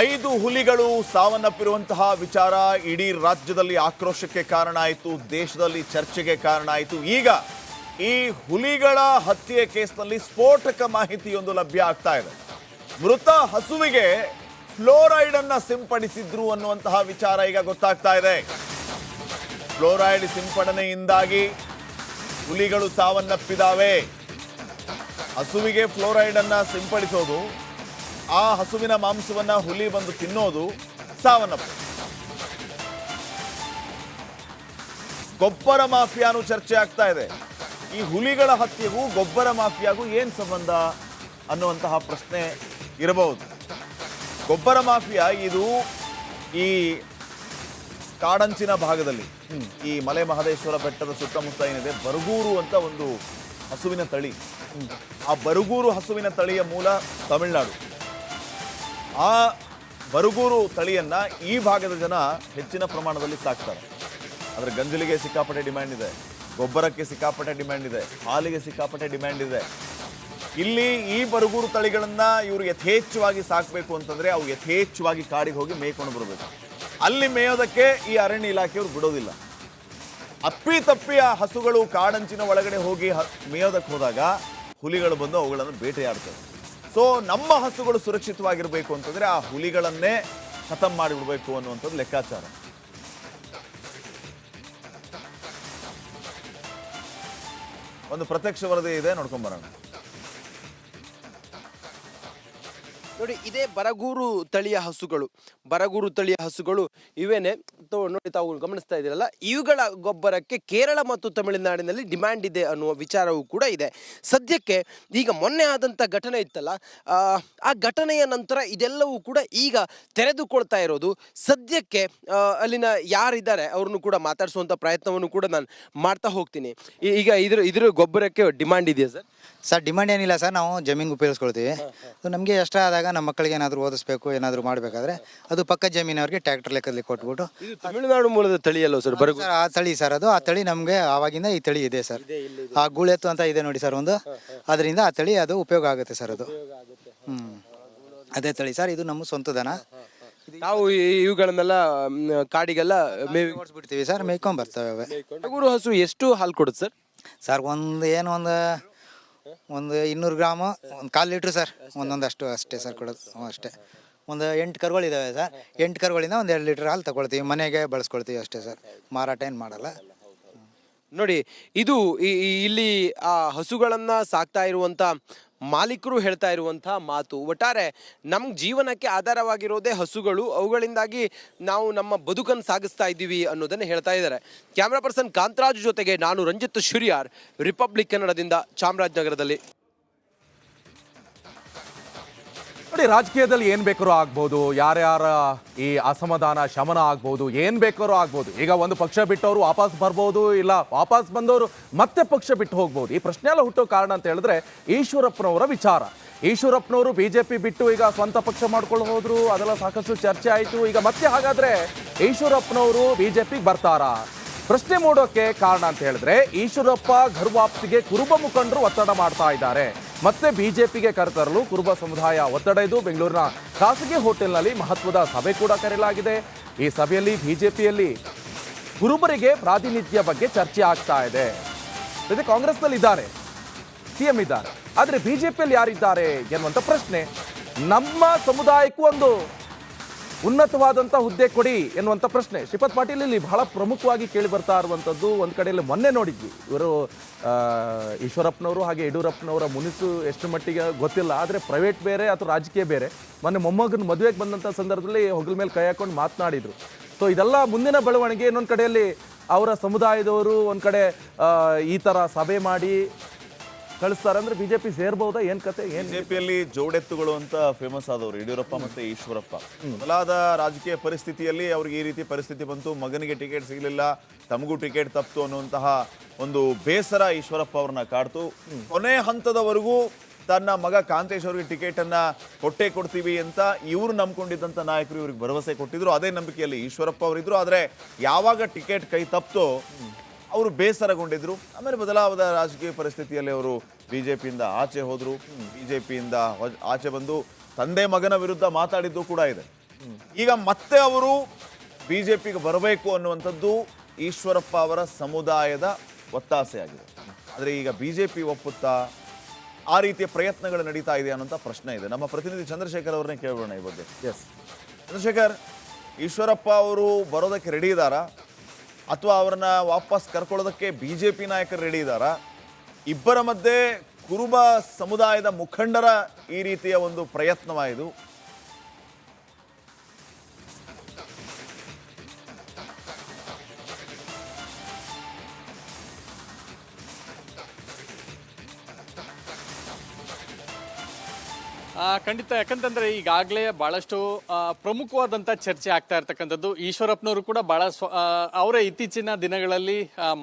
ಐದು ಹುಲಿಗಳು ಸಾವನ್ನಪ್ಪಿರುವಂತಹ ವಿಚಾರ ಇಡೀ ರಾಜ್ಯದಲ್ಲಿ ಆಕ್ರೋಶಕ್ಕೆ ಕಾರಣ ಆಯಿತು, ದೇಶದಲ್ಲಿ ಚರ್ಚೆಗೆ ಕಾರಣ ಆಯಿತು. ಈಗ ಈ ಹುಲಿಗಳ ಹತ್ಯೆ ಕೇಸ್ನಲ್ಲಿ ಸ್ಫೋಟಕ ಮಾಹಿತಿಯೊಂದು ಲಭ್ಯ ಆಗ್ತಾ ಇದೆ. ಮೃತ ಹಸುವಿಗೆ ಫ್ಲೋರೈಡ್ ಅನ್ನ ಸಿಂಪಡಿಸಿದ್ರು ಅನ್ನುವಂತಹ ವಿಚಾರ ಈಗ ಗೊತ್ತಾಗ್ತಾ ಇದೆ. ಫ್ಲೋರೈಡ್ ಸಿಂಪಡಣೆಯಿಂದಾಗಿ ಹುಲಿಗಳು ಸಾವನ್ನಪ್ಪಿದಾವೆ. ಹಸುವಿಗೆ ಫ್ಲೋರೈಡ್ ಅನ್ನ ಸಿಂಪಡಿಸೋದು, ಆ ಹಸುವಿನ ಮಾಂಸವನ್ನ ಹುಲಿ ಬಂದು ತಿನ್ನೋದು, ಸಾವನ್ನಪ್ಪು. ಗೊಬ್ಬರ ಮಾಫಿಯಾನು ಚರ್ಚೆ ಆಗ್ತಾ ಇದೆ. ಈ ಹುಲಿಗಳ ಹತ್ಯೆಗೂ ಗೊಬ್ಬರ ಮಾಫಿಯಾಗೂ ಏನ್ ಸಂಬಂಧ ಅನ್ನುವಂತಹ ಪ್ರಶ್ನೆ ಇರಬಹುದು. ಗೊಬ್ಬರ ಮಾಫಿಯಾ ಇದು ಈ ಕಾಡಂಚಿನ ಭಾಗದಲ್ಲಿ, ಈ ಮಲೆ ಮಹದೇಶ್ವರ ಬೆಟ್ಟದ ಸುತ್ತಮುತ್ತ ಏನಿದೆ, ಬರಗೂರು ಅಂತ ಒಂದು ಹಸುವಿನ ತಳಿ. ಆ ಬರಗೂರು ಹಸುವಿನ ತಳಿಯ ಮೂಲ ತಮಿಳುನಾಡು. ಆ ಬರಗೂರು ತಳಿಯನ್ನ ಈ ಭಾಗದ ಜನ ಹೆಚ್ಚಿನ ಪ್ರಮಾಣದಲ್ಲಿ ಸಾಕ್ತಾರೆ. ಅದರ ಗಂಜಲಿಗೆ ಸಿಕ್ಕಾಪಟ್ಟೆ ಡಿಮ್ಯಾಂಡ್ ಇದೆ, ಗೊಬ್ಬರಕ್ಕೆ ಸಿಕ್ಕಾಪಟ್ಟೆ ಡಿಮ್ಯಾಂಡ್ ಇದೆ, ಹಾಲಿಗೆ ಸಿಕ್ಕಾಪಟ್ಟೆ ಡಿಮ್ಯಾಂಡ್ ಇದೆ. ಇಲ್ಲಿ ಈ ಬರಗೂರು ತಳಿಗಳನ್ನ ಇವರು ಯಥೇಚ್ಛವಾಗಿ ಸಾಕಬೇಕು ಅಂತಂದ್ರೆ ಅವು ಯಥೇಚ್ಛವಾಗಿ ಕಾಡಿಗೆ ಹೋಗಿ ಮೇಯ್ಕೊಂಡು ಬರಬೇಕು. ಅಲ್ಲಿ ಮೇಯೋದಕ್ಕೆ ಈ ಅರಣ್ಯ ಇಲಾಖೆಯವರು ಬಿಡೋದಿಲ್ಲ. ಅಪ್ಪಿ ಆ ಹಸುಗಳು ಕಾಡಂಚಿನ ಒಳಗಡೆ ಹೋಗಿ ಮೇಯೋದಕ್ಕೆ ಹೋದಾಗ ಹುಲಿಗಳು ಬಂದು ಅವುಗಳನ್ನು ಬೇಟೆಯಾಡ್ತವೆ. ಸೊ ನಮ್ಮ ಹಸುಗಳು ಸುರಕ್ಷಿತವಾಗಿರಬೇಕು ಅಂತಂದ್ರೆ ಆ ಹುಲಿಗಳನ್ನೇ ಖತಮ್ ಮಾಡಿಬಿಡ್ಬೇಕು ಅನ್ನುವಂಥದ್ದು ಲೆಕ್ಕಾಚಾರ. ಒಂದು ಪ್ರತ್ಯಕ್ಷ ವರದಿ ಇದೆ, ನೋಡ್ಕೊಂಬರೋಣ. ನೋಡಿ, ಇದೇ ಬರಗೂರು ತಳಿಯ ಹಸುಗಳು ಇವೇನೆ ನೋಡಿ, ತಾವು ಗಮನಿಸ್ತಾ ಇದ್ದೀರಲ್ಲ, ಇವುಗಳ ಗೊಬ್ಬರಕ್ಕೆ ಕೇರಳ ಮತ್ತು ತಮಿಳುನಾಡಿನಲ್ಲಿ ಡಿಮ್ಯಾಂಡ್ ಇದೆ ಅನ್ನುವ ವಿಚಾರವೂ ಕೂಡ ಇದೆ. ಸದ್ಯಕ್ಕೆ ಈಗ ಮೊನ್ನೆ ಆದಂಥ ಘಟನೆ ಇತ್ತಲ್ಲ, ಆ ಘಟನೆಯ ನಂತರ ಇದೆಲ್ಲವೂ ಕೂಡ ಈಗ ತೆರೆದುಕೊಳ್ತಾ ಇರೋದು. ಸದ್ಯಕ್ಕೆ ಅಲ್ಲಿನ ಯಾರಿದ್ದಾರೆ ಅವ್ರನ್ನು ಕೂಡ ಮಾತಾಡಿಸುವಂಥ ಪ್ರಯತ್ನವನ್ನು ಕೂಡ ನಾನು ಮಾಡ್ತಾ ಹೋಗ್ತೀನಿ. ಈಗ ಇದ್ರ ಗೊಬ್ಬರಕ್ಕೆ ಡಿಮ್ಯಾಂಡ್ ಇದೆಯಾ ಸರ್? ಸರ್, ಡಿಮ್ಯಾಂಡ್ ಏನಿಲ್ಲ ಸರ್. ನಾವು ಜಮೀನು ಉಪಯೋಗಿಸ್ಕೊಳ್ತೀವಿ. ನಮಗೆ ಎಷ್ಟ ಆದಾಗ ನಮ್ಮ ಮಕ್ಕಳಿಗೆ ಏನಾದರೂ ಓದಿಸ್ಬೇಕು, ಏನಾದರೂ ಮಾಡಬೇಕಾದ್ರೆ ಅದು ಪಕ್ಕ ಜಮೀನವ್ರಿಗೆ ಟ್ರ್ಯಾಕ್ಟರ್ ಲೆಕ್ಕದಲ್ಲಿ ಕೊಟ್ಬಿಟ್ಟು. ಇದು ತಮಿಳುನಾಡು ಮೂಲದ ತಳಿ ಅಲ್ಲೋ ಸರ್? ಸರ್, ಆ ತಳಿ ಸರ್ ಅದು. ಆ ತಳಿ ನಮಗೆ ಆವಾಗಿಂದ ಈ ತಳಿ ಇದೆ ಸರ್. ಆ ಗೂಳೆತ್ತು ಅಂತ ಇದೆ ನೋಡಿ ಸರ್ ಒಂದು, ಅದರಿಂದ ಆ ತಳಿ ಅದು ಉಪಯೋಗ ಆಗುತ್ತೆ ಸರ್. ಅದು ಅದೇ ತಳಿ ಸರ್. ಇದು ನಮ್ಮ ಸ್ವಂತ ದನ. ನಾವು ಇವುಗಳನ್ನೆಲ್ಲ ಕಾಡಿಗೆಲ್ಲ ಓಡಿಸ್ಬಿಡ್ತೀವಿ ಸರ್, ಮೇಯ್ಕೊಂಡ್ ಬರ್ತವೆ. ಬರಗೂರು ಹಸು ಎಷ್ಟು ಹಾಲು ಕೊಡುತ್ತೆ ಸರ್? ಸರ್, ಒಂದು 200 ಗ್ರಾಮು, ಒಂದು 1/4 ಲೀಟ್ರ್ ಸರ್. ಒಂದೊಂದಷ್ಟು ಅಷ್ಟೇ ಸರ್ ಕೊಡೋದು. ಅಷ್ಟೇ. ಒಂದು 8 ಕರುಗಳಿದ್ದಾವೆ ಸರ್. 8 ಕರುಗಳಿಂದ ಒಂದು 2 ಲೀಟ್ರ್ ಹಾಲು ತಗೊಳ್ತೀವಿ, ಮನೆಗೆ ಬಳಸ್ಕೊಳ್ತೀವಿ ಅಷ್ಟೇ ಸರ್. ಮಾರಾಟ ಏನು ಮಾಡಲ್ಲ. ನೋಡಿ, ಇದು ಇಲ್ಲಿ ಆ ಹಸುಗಳನ್ನು ಸಾಕ್ತಾ ಇರುವಂಥ ಮಾಲೀಕರು ಹೇಳ್ತಾ ಇರುವಂಥ ಮಾತು. ಒಟ್ಟಾರೆ ನಮ್ಮ ಜೀವನಕ್ಕೆ ಆಧಾರವಾಗಿರೋದೇ ಹಸುಗಳು, ಅವುಗಳಿಂದಾಗಿ ನಾವು ನಮ್ಮ ಬದುಕನ್ನು ಸಾಗಿಸ್ತಾ ಇದ್ದೀವಿ ಅನ್ನೋದನ್ನು ಹೇಳ್ತಾ ಇದ್ದಾರೆ. ಕ್ಯಾಮ್ರಾ ಪರ್ಸನ್ ಕಾಂತರಾಜು ಜೊತೆಗೆ ನಾನು ರಂಜಿತ್ ಶುರಿಯಾರ್, ರಿಪಬ್ಲಿಕ್ ಕನ್ನಡದಿಂದ, ಚಾಮರಾಜನಗರದಲ್ಲಿ. ನೋಡಿ, ರಾಜಕೀಯದಲ್ಲಿ ಏನ್ ಬೇಕಾದ್ರೂ ಆಗ್ಬೋದು, ಯಾರ್ಯಾರ ಈ ಅಸಮಾಧಾನ ಶಮನ ಆಗ್ಬೋದು, ಏನ್ ಬೇಕಾದ್ರೂ ಆಗ್ಬೋದು. ಈಗ ಒಂದು ಪಕ್ಷ ಬಿಟ್ಟವರು ವಾಪಸ್ ಬರ್ಬೋದು, ಇಲ್ಲ ವಾಪಸ್ ಬಂದವರು ಮತ್ತೆ ಪಕ್ಷ ಬಿಟ್ಟು ಹೋಗ್ಬೋದು. ಈ ಪ್ರಶ್ನೆ ಎಲ್ಲ ಹುಟ್ಟೋ ಕಾರಣ ಅಂತ ಹೇಳಿದ್ರೆ ಈಶ್ವರಪ್ಪನವರ ವಿಚಾರ. ಈಶ್ವರಪ್ಪನವರು ಬಿಜೆಪಿ ಬಿಟ್ಟು ಈಗ ಸ್ವಂತ ಪಕ್ಷ ಮಾಡ್ಕೊಂಡು ಹೋದ್ರು, ಅದೆಲ್ಲ ಸಾಕಷ್ಟು ಚರ್ಚೆ ಆಯಿತು. ಈಗ ಮತ್ತೆ ಹಾಗಾದ್ರೆ ಈಶ್ವರಪ್ಪನವರು ಬಿಜೆಪಿಗೆ ಬರ್ತಾರಾ? ಪ್ರಶ್ನೆ ಮೂಡೋಕೆ ಕಾರಣ ಅಂತ ಹೇಳಿದ್ರೆ ಈಶ್ವರಪ್ಪ ಘರ್ವಾಪ್ಸಿಗೆ ಕುರುಬ ಮುಖಂಡರು ಒತ್ತಡ ಮಾಡ್ತಾ ಇದ್ದಾರೆ. ಮತ್ತೆ ಬಿಜೆಪಿಗೆ ಕರೆತರಲು ಕುರುಬ ಸಮುದಾಯ ಒತ್ತಡ ಇದ್ದು ಬೆಂಗಳೂರಿನ ಖಾಸಗಿ ಹೋಟೆಲ್ನಲ್ಲಿ ಮಹತ್ವದ ಸಭೆ ಕೂಡ ಕರೆಯಲಾಗಿದೆ. ಈ ಸಭೆಯಲ್ಲಿ ಬಿಜೆಪಿಯಲ್ಲಿ ಕುರುಬರಿಗೆ ಪ್ರಾತಿನಿಧ್ಯ ಬಗ್ಗೆ ಚರ್ಚೆ ಆಗ್ತಾ ಇದೆ. ಜೊತೆ ಕಾಂಗ್ರೆಸ್ನಲ್ಲಿ ಇದ್ದಾರೆ, ಸಿಎಂ ಇದ್ದಾರೆ, ಆದರೆ ಬಿಜೆಪಿಯಲ್ಲಿ ಯಾರಿದ್ದಾರೆ ಎನ್ನುವಂಥ ಪ್ರಶ್ನೆ. ನಮ್ಮ ಸಮುದಾಯಕ್ಕೂ ಒಂದು ಉನ್ನತವಾದಂಥ ಹುದ್ದೆ ಕೊಡಿ ಎನ್ನುವಂಥ ಪ್ರಶ್ನೆ ಶ್ರೀಪಾದ್ ಪಾಟೀಲ್ ಇಲ್ಲಿ ಬಹಳ ಪ್ರಮುಖವಾಗಿ ಕೇಳಿ ಬರ್ತಾ ಇರುವಂಥದ್ದು. ಒಂದು ಕಡೆಯಲ್ಲಿ ಮೊನ್ನೆ ನೋಡಿದ್ವಿ, ಇವರು ಈಶ್ವರಪ್ಪನವರು ಹಾಗೆ ಯಡಿಯೂರಪ್ಪನವರ ಮುನಿಸು ಎಷ್ಟು ಮಟ್ಟಿಗೆ ಗೊತ್ತಿಲ್ಲ, ಆದರೆ ಪ್ರೈವೇಟ್ ಬೇರೆ ಅಥವಾ ರಾಜಕೀಯ ಬೇರೆ. ಮೊನ್ನೆ ಮೊಮ್ಮಗನ ಮದುವೆಗೆ ಬಂದಂಥ ಸಂದರ್ಭದಲ್ಲಿ ಹೊಗಲ ಮೇಲೆ ಕೈ ಹಾಕೊಂಡು ಮಾತನಾಡಿದರು. ಸೊ ಇದೆಲ್ಲ ಮುಂದಿನ ಬೆಳವಣಿಗೆ. ಇನ್ನೊಂದು ಕಡೆಯಲ್ಲಿ ಅವರ ಸಮುದಾಯದವರು ಒಂದು ಕಡೆ ಈ ಥರ ಸಭೆ ಮಾಡಿ ಕಳಿಸ್ತಾರೆ ಅಂದ್ರೆ ಬಿಜೆಪಿ ಸೇರ್ಬಹುದಾ? ಏನ್ ಕತೆ? ಬಿಜೆಪಿಯಲ್ಲಿ ಜೋಡೆತ್ತುಗಳು ಅಂತ ಫೇಮಸ್ ಆದವರು ಯಡಿಯೂರಪ್ಪ ಮತ್ತೆ ಈಶ್ವರಪ್ಪ. ಮೊದಲಾದ ರಾಜಕೀಯ ಪರಿಸ್ಥಿತಿಯಲ್ಲಿ ಅವ್ರಿಗೆ ಈ ರೀತಿ ಪರಿಸ್ಥಿತಿ ಬಂತು, ಮಗನಿಗೆ ಟಿಕೆಟ್ ಸಿಗಲಿಲ್ಲ, ತಮಗೂ ಟಿಕೆಟ್ ತಪ್ಪಿತು ಅನ್ನುವಂತಹ ಒಂದು ಬೇಸರ ಈಶ್ವರಪ್ಪ ಅವ್ರನ್ನ ಕಾಡ್ತು. ಕೊನೆ ಹಂತದವರೆಗೂ ತನ್ನ ಮಗ ಕಾಂತೇಶ್ ಅವರಿಗೆ ಟಿಕೆಟ್ ಅನ್ನ ಕೊಡ್ತೀವಿ ಅಂತ ಇವರು ನಂಬ್ಕೊಂಡಿದ್ದಂಥ ನಾಯಕರು ಇವ್ರಿಗೆ ಭರವಸೆ ಕೊಟ್ಟಿದ್ರು. ಅದೇ ನಂಬಿಕೆಯಲ್ಲಿ ಈಶ್ವರಪ್ಪ ಅವರಿದ್ರು. ಆದರೆ ಯಾವಾಗ ಟಿಕೆಟ್ ಕೈ ತಪ್ಪಿತೋ ಅವರು ಬೇಸರಗೊಂಡಿದ್ರು. ಆಮೇಲೆ ಬದಲಾದ ರಾಜಕೀಯ ಪರಿಸ್ಥಿತಿಯಲ್ಲಿ ಅವರು ಬಿಜೆಪಿಯಿಂದ ಆಚೆ ಹೋದರು. ಬಿಜೆಪಿಯಿಂದ ಆಚೆ ಬಂದು ತಂದೆ ಮಗನ ವಿರುದ್ಧ ಮಾತಾಡಿದ್ದು ಕೂಡ ಇದೆ. ಈಗ ಮತ್ತೆ ಅವರು ಬಿಜೆಪಿಗೆ ಬರಬೇಕು ಅನ್ನುವಂಥದ್ದು ಈಶ್ವರಪ್ಪ ಅವರ ಸಮುದಾಯದ ಒತ್ತಾಸೆಯಾಗಿದೆ. ಆದರೆ ಈಗ ಬಿಜೆಪಿ ಒಪ್ಪುತ್ತಾ? ಆ ರೀತಿಯ ಪ್ರಯತ್ನಗಳು ನಡೀತಾ ಇದೆ ಅನ್ನೋಂಥ ಪ್ರಶ್ನೆ ಇದೆ. ನಮ್ಮ ಪ್ರತಿನಿಧಿ ಚಂದ್ರಶೇಖರ್ ಅವ್ರನ್ನೇ ಕೇಳೋಣ ಈ ಬಗ್ಗೆ. ಎಸ್ ಚಂದ್ರಶೇಖರ್, ಈಶ್ವರಪ್ಪ ಅವರು ಬರೋದಕ್ಕೆ ರೆಡಿ ಇದ್ದಾರಾ? ಅಥವಾ ಅವರನ್ನ ವಾಪಸ್ ಕರ್ಕೊಳ್ಳೋದಕ್ಕೆ ಬಿಜೆಪಿ ನಾಯಕರು ರೆಡಿ ಇದ್ದಾರಾ? ಇಬ್ಬರ ಮಧ್ಯೆ ಕುರುಬ ಸಮುದಾಯದ ಮುಖಂಡರ ಈ ರೀತಿಯ ಒಂದು ಪ್ರಯತ್ನವಾಯಿತು. ಖಂಡಿತ. ಯಾಕಂತಂದ್ರೆ ಈಗಾಗಲೇ ಬಹಳಷ್ಟು ಪ್ರಮುಖವಾದಂಥ ಚರ್ಚೆ ಆಗ್ತಾ ಇರ್ತಕ್ಕಂಥದ್ದು. ಈಶ್ವರಪ್ಪನವರು ಕೂಡ ಅವರ ಇತ್ತೀಚಿನ ದಿನಗಳಲ್ಲಿ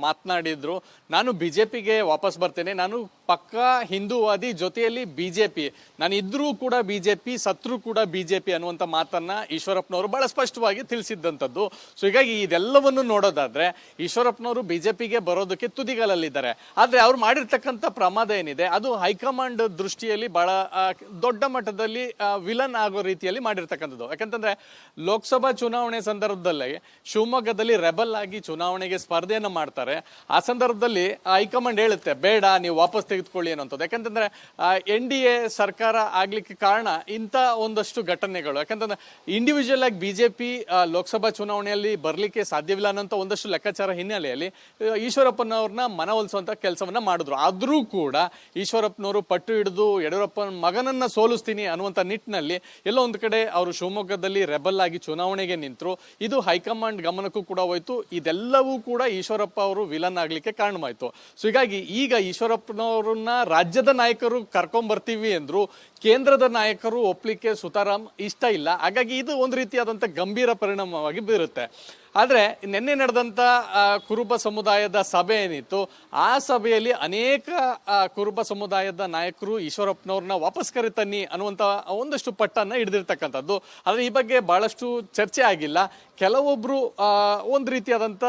ಮಾತನಾಡಿದ್ರು, ನಾನು ಬಿಜೆಪಿಗೆ ವಾಪಸ್ ಬರ್ತೇನೆ, ನಾನು ಪಕ್ಕಾ ಹಿಂದೂವಾದಿ, ಜೊತೆಯಲ್ಲಿ ಬಿಜೆಪಿ, ನಾನು ಇದ್ರೂ ಕೂಡ ಬಿಜೆಪಿ, ಸತ್ರು ಕೂಡ ಬಿಜೆಪಿ ಅನ್ನುವಂಥ ಮಾತನ್ನ ಈಶ್ವರಪ್ಪನವರು ಬಹಳ ಸ್ಪಷ್ಟವಾಗಿ ತಿಳಿಸಿದ್ದಂಥದ್ದು. ಸೊ ಹೀಗಾಗಿ ಇದೆಲ್ಲವನ್ನು ನೋಡೋದಾದ್ರೆ ಈಶ್ವರಪ್ಪನವರು ಬಿಜೆಪಿಗೆ ಬರೋದಕ್ಕೆ ತುದಿಗಾಲಲ್ಲಿದ್ದಾರೆ. ಆದ್ರೆ ಅವ್ರು ಮಾಡಿರ್ತಕ್ಕಂಥ ಪ್ರಮಾದ ಏನಿದೆ ಅದು ಹೈಕಮಾಂಡ್ ದೃಷ್ಟಿಯಲ್ಲಿ ಬಹಳ ದೊಡ್ಡ ಮಟ್ಟದಲ್ಲಿ ವಿಲನ್ ಆಗೋ ರೀತಿಯಲ್ಲಿ ಮಾಡಿರ್ತಕ್ಕಂಥದ್ದು. ಯಾಕಂತಂದ್ರೆ ಲೋಕಸಭಾ ಚುನಾವಣೆ ಸಂದರ್ಭದಲ್ಲಿ ಶಿವಮೊಗ್ಗದಲ್ಲಿ ರೆಬಲ್ ಆಗಿ ಚುನಾವಣೆಗೆ ಸ್ಪರ್ಧೆಯನ್ನು ಮಾಡ್ತಾರೆ. ಆ ಸಂದರ್ಭದಲ್ಲಿ ಹೈಕಮಾಂಡ್ ಹೇಳುತ್ತೆ ಬೇಡ, ನೀವು ವಾಪಸ್ ತೆಗೆದುಕೊಳ್ಳಿ ಅನ್ನೋಂಥದ್ದು. ಯಾಕಂತಂದ್ರೆ NDA ಸರ್ಕಾರ ಆಗ್ಲಿಕ್ಕೆ ಕಾರಣ ಇಂಥ ಒಂದಷ್ಟು ಘಟನೆಗಳು. ಯಾಕಂತಂದ್ರೆ ಇಂಡಿವಿಜುವಲ್ ಆಗಿ ಬಿಜೆಪಿ ಲೋಕಸಭಾ ಚುನಾವಣೆಯಲ್ಲಿ ಬರ್ಲಿಕ್ಕೆ ಸಾಧ್ಯವಿಲ್ಲ ಅನ್ನೋಂಥ ಒಂದಷ್ಟು ಲೆಕ್ಕಾಚಾರ ಹಿನ್ನೆಲೆಯಲ್ಲಿ ಈಶ್ವರಪ್ಪನವ್ರನ್ನ ಮನವೊಲಿಸುವಂತ ಕೆಲಸವನ್ನ ಮಾಡಿದ್ರು. ಆದ್ರೂ ಕೂಡ ಈಶ್ವರಪ್ಪನವರು ಪಟ್ಟು ಹಿಡಿದು ಯಡಿಯೂರಪ್ಪನ ಮಗನನ್ನ ಸೋಲಿಸ್ತೀನಿ ಅನ್ನುವಂಥ ನಿಟ್ಟಿನಲ್ಲಿ ಎಲ್ಲೋ ಒಂದು ಕಡೆ ಅವರು ಶಿವಮೊಗ್ಗದಲ್ಲಿ ರೆಬಲ್ ಆಗಿ ಚುನಾವಣೆಗೆ ನಿಂತರು. ಇದು ಹೈಕಮಾಂಡ್ ಗಮನಕ್ಕೂ ಕೂಡ ಹೋಯ್ತು. ಇದೆಲ್ಲವೂ ಕೂಡ ಈಶ್ವರಪ್ಪ ಅವರು ವಿಲನ್ ಆಗ್ಲಿಕ್ಕೆ ಕಾರಣವಾಯ್ತು. ಸೊ ಹೀಗಾಗಿ ಈಗ ಈಶ್ವರಪ್ಪನವ್ರನ್ನ ರಾಜ್ಯದ ನಾಯಕರು ಕರ್ಕೊಂಡ್ ಬರ್ತೀವಿ ಅಂದ್ರು, ಕೇಂದ್ರದ ನಾಯಕರು ಒಪ್ಲಿಕ್ಕೆ ಸುತಾರಾಮ್ ಇಷ್ಟ ಇಲ್ಲ. ಹಾಗಾಗಿ ಇದು ಒಂದು ರೀತಿಯಾದಂಥ ಗಂಭೀರ ಪರಿಣಾಮವಾಗಿ ಬೀರುತ್ತೆ. ಆದರೆ ನಿನ್ನೆ ನಡೆದಂಥ ಕುರುಬ ಸಮುದಾಯದ ಸಭೆ ಏನಿತ್ತು, ಆ ಸಭೆಯಲ್ಲಿ ಅನೇಕ ಕುರುಬ ಸಮುದಾಯದ ನಾಯಕರು ಈಶ್ವರಪ್ಪನವ್ರನ್ನ ವಾಪಸ್ ಕರೆತನ್ನಿ ಅನ್ನುವಂಥ ಒಂದಷ್ಟು ಪಟ್ಟನ್ನು ಹಿಡಿದಿರ್ತಕ್ಕಂಥದ್ದು. ಆದರೆ ಈ ಬಗ್ಗೆ ಬಹಳಷ್ಟು ಚರ್ಚೆ ಆಗಿಲ್ಲ. ಕೆಲವೊಬ್ರು ಒಂದು ರೀತಿಯಾದಂಥ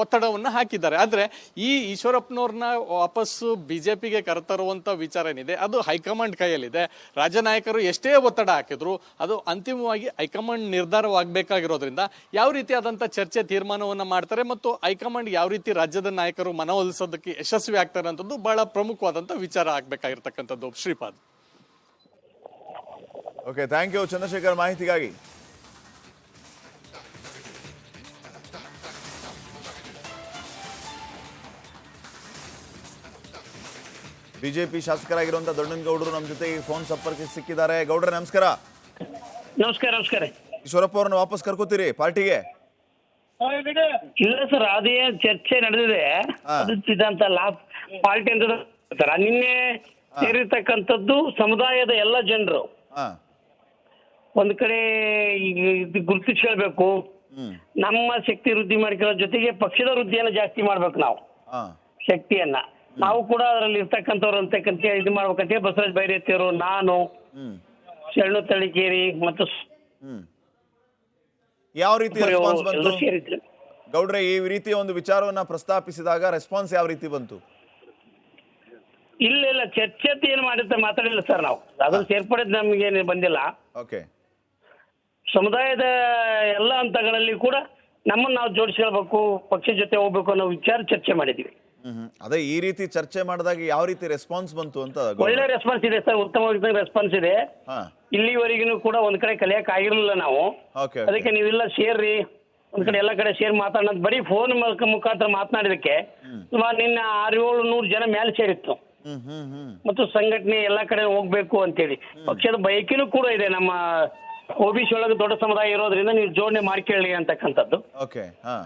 ಒತ್ತಡವನ್ನು ಹಾಕಿದ್ದಾರೆ. ಆದರೆ ಈ ಈಶ್ವರಪ್ಪನವ್ರನ್ನ ವಾಪಸ್ಸು ಬಿಜೆಪಿಗೆ ಕರೆತರುವಂಥ ವಿಚಾರ ಏನಿದೆ ಅದು ಹೈಕಮಾಂಡ್ ಕೈಯಲ್ಲಿದೆ. ರಾಜ್ಯ ನಾಯಕರು ಎಷ್ಟೇ ಒತ್ತಡ ಹಾಕಿದ್ರು ಅದು ಅಂತಿಮವಾಗಿ ಹೈಕಮಾಂಡ್ ನಿರ್ಧಾರವಾಗಬೇಕಾಗಿರೋದ್ರಿಂದ ಯಾವ ರೀತಿಯಾದಂಥ ಚರ್ಚೆ ತೀರ್ಮಾನವನ್ನ ಮಾಡ್ತಾರೆ ಮತ್ತು ಹೈಕಮಾಂಡ್ ಯಾವ ರೀತಿ ರಾಜ್ಯದ ನಾಯಕರು ಮನವೊಲಿಸೋದಕ್ಕೆ ಯಶಸ್ವಿ ಆಗ್ತಾರೆ ಅಂತದ್ದು ಬಹಳ ಪ್ರಮುಖವಾದಂಥ ವಿಚಾರ ಆಗ್ಬೇಕಾಗಿರ್ತಕ್ಕಂಥದ್ದು. Shripad. Okay, thank you Chandrashekhar ಮಾಹಿತಿಗಾಗಿ. ಬಿಜೆಪಿ ಶಾಸಕರಾಗಿರುವಂತಹ ದೊಡ್ಡನಗೌಡರು ನಮ್ಮ ಜೊತೆ ಫೋನ್ ಸಂಪರ್ಕಕ್ಕೆ ಸಿಕ್ಕಿದ್ದಾರೆ. ಗೌಡ್ರೆ ನಮಸ್ಕಾರ. ನಮಸ್ಕಾರ. ನಮಸ್ಕಾರ. ಈಶ್ವರಪ್ಪ ಅವ್ರನ್ನ ವಾಪಸ್ ಕರ್ಕೋತೀರಿ ಪಾರ್ಟಿಗೆ? ಇಲ್ಲ ಸರ್, ಅದೇ ಚರ್ಚೆ ನಡೆದಿದೆ. ಅದು ಸಿದ್ಧಾಂತ ಪಾರ್ಟಿ ಅಂತ ಸರ್. ನಿನ್ನೆ ಸೇರಿರ್ತಕ್ಕಂಥದ್ದು ಸಮುದಾಯದ ಎಲ್ಲ ಜನರು ಒಂದ್ ಕಡೆ ಗುರುತಿಸ್ಕೊಳ್ಬೇಕು. ನಮ್ಮ ಶಕ್ತಿ ವೃದ್ಧಿ ಮಾಡ್ಕೊಳ್ಳೋ ಜೊತೆಗೆ ಪಕ್ಷದ ವೃದ್ಧಿಯನ್ನ ಜಾಸ್ತಿ ಮಾಡ್ಬೇಕು. ನಾವು ಶಕ್ತಿಯನ್ನ ನಾವು ಕೂಡ ಅದರಲ್ಲಿ ಇರ್ತಕ್ಕಂಥವ್ರು ಅಂತಕ್ಕಂತ ಇದು ಮಾಡ್ಬೇಕಂತ ಬಸವರಾಜ ಬೈರೇತಿಯವರು, ನಾನು, ಶರಣು ತಳಿಕೇರಿ ಮತ್ತು ಯಾವ ರೀತಿ ರೆಸ್ಪಾನ್ಸ್ ಬಂತು ಗೌಡ್ರೆ? ಈ ರೀತಿಯ ಒಂದು ವಿಚಾರವನ್ನ ಪ್ರಸ್ತಾಪಿಸಿದಾಗ ರೆಸ್ಪಾನ್ಸ್ ಯಾವ ರೀತಿ ಬಂತು? ಇಲ್ಲ ಚರ್ಚೆ ಏನು ಮಾಡಿರ್ತ ಮಾತಾಡಿಲ್ಲ ಸರ್. ನಾವು ಅದನ್ನು ಸೇರ್ಪಡೆದು ನಮ್ಗೆ ಬಂದಿಲ್ಲ. ಓಕೆ. ಸಮುದಾಯದ ಎಲ್ಲ ಹಂತಗಳಲ್ಲಿ ಕೂಡ ನಮ್ಮನ್ನು ನಾವು ಜೋಡಿಸ್ಕೊಳ್ಬೇಕು, ಪಕ್ಷದ ಜೊತೆ ಹೋಗ್ಬೇಕು ಅನ್ನೋ ವಿಚಾರ ಚರ್ಚೆ ಮಾಡಿದ್ವಿ. ಅದೇ ಈ ರೀತಿ ಚರ್ಚೆ ಮಾಡಿದಾಗ ಯಾವ ರೀತಿ ರೆಸ್ಪಾನ್ಸ್ ಬಂತು ಅಂತ? ಒಳ್ಳೆ ರೆಸ್ಪಾನ್ಸ್ ಇದೆ ಸರ್, ಉತ್ತಮವಾದ ರೆಸ್ಪಾನ್ಸ್ ಇದೆ. ಇಲ್ಲಿವರೆಗೂ ಕೂಡ ಒಂದ್ ಕಡೆ ಕಲಿಯಕ್ ಆಗಿರ್ಲಿಲ್ಲ ನಾವು. ಅದಕ್ಕೆ ನೀವೆಲ್ಲ ಸೇರ್ರಿ, ಒಂದ್ ಕಡೆ ಎಲ್ಲ ಕಡೆ ಸೇರಿ ಮಾತಾಡೋದು. ಬರೀ ಫೋನ್ ಮುಖಾಂತರ ಮಾತನಾಡಿದಕ್ಕೆ ಸುಮಾರು ನಿನ್ನ 600-700 ಜನ ಮೇಲೆ ಸೇರಿತ್ತು. ಮತ್ತು ಸಂಘಟನೆ ಎಲ್ಲಾ ಕಡೆ ಹೋಗ್ಬೇಕು ಅಂತೇಳಿ ಪಕ್ಷದ ಬಯಕೆನೂ ಕೂಡ ಇದೆ. ನಮ್ಮ OBC ಒಳಗೆ ದೊಡ್ಡ ಸಮುದಾಯ ಇರೋದ್ರಿಂದ ನೀವು ಜೋಡಣೆ ಮಾಡ್ಕೊಳ್ಳಿ ಅಂತಕ್ಕಂಥದ್ದು.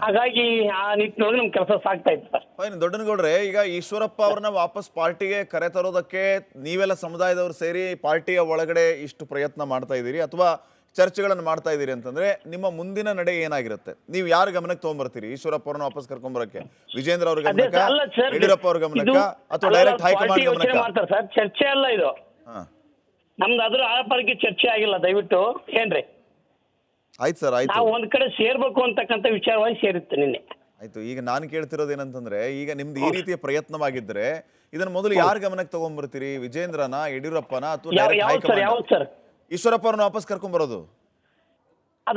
ಹಾಗಾಗಿ ಆ ನಿಟ್ಟಿನೊಳಗೆ ನಮ್ ಕೆಲಸ ಸಾಗ್ತಾ ಇತ್ತು ಸರ್. ದೊಡ್ಡನಗೌಡ್ರೆ, ಈಗ ಈಶ್ವರಪ್ಪ ಅವ್ರನ್ನ ವಾಪಸ್ ಪಾರ್ಟಿಗೆ ಕರೆ ತರೋದಕ್ಕೆ ನೀವೆಲ್ಲ ಸಮುದಾಯದವ್ರು ಸೇರಿ ಪಾರ್ಟಿಯ ಒಳಗಡೆ ಇಷ್ಟು ಪ್ರಯತ್ನ ಮಾಡ್ತಾ ಇದ್ದೀರಿ ಅಥವಾ ಚರ್ಚೆಗಳನ್ನು ಮಾಡ್ತಾ ಇದ್ದೀರಿ ಅಂತಂದ್ರೆ ನಿಮ್ಮ ಮುಂದಿನ ನಡೆ ಏನಾಗಿರುತ್ತೆ? ನೀವು ಯಾರ ಗಮನಕ್ಕೆ ತಗೊಂಡ್ಬರ್ತೀರಿ? ಈಶ್ವರಪ್ಪ ಅವ್ರನ್ನ ವಾಪಸ್ ಕರ್ಕೊಂಡ್ ಬರಕ್ಕೆ ವಿಜೇಂದ್ರ ಅವ್ರ ಗಮನಕ್ಕ, ಯಡಿಯೂರಪ್ಪ ಅವ್ರ ಗಮನಕ್ಕ, ಅಥವಾ ಡೈರೆಕ್ಟ್ ಹೈಕಮಾಂಡ್ ಗಮನಕ್ಕ? ಸರ್ ಚರ್ಚೆ ಅಲ್ಲ ಇದು, ನಮ್ದು ಅದ್ರ ಆಳಪಾಡಿಗೆ ಚರ್ಚೆ ಆಗಿಲ್ಲ. ದಯವಿಟ್ಟು ಏನ್ರಿ? ಆಯ್ತು ಸರ್, ಆಯ್ತು. ನಾವು ಒಂದ್ ಕಡೆ ಸೇರ್ಬೇಕು ಅಂತಕ್ಕಂಥ ವಿಚಾರವಾಗಿ ಸೇರಿತ್ತು ನಿನ್ನೆ. ಆಯ್ತು. ಈಗ ನಾನು ಕೇಳ್ತಿರೋದು ಏನಂತಂದ್ರೆ, ಈಗ ನಿಮ್ದು ಈ ರೀತಿಯ ಪ್ರಯತ್ನವಾಗಿದ್ರೆ ಇದನ್ನ ಮೊದಲು ಯಾರ ಗಮನಕ್ಕೆ ತಗೊಂಡ್ಬರ್ತೀರಿ? ವಿಜೇಂದ್ರನ, ಯಡಿಯೂರಪ್ಪನ, ಅಥವಾ ಈಶ್ವರಪ್ಪ ಅವ್ರನ್ನ ವಾಪಸ್ ಕರ್ಕೊಂಡ್ ಬರೋದು?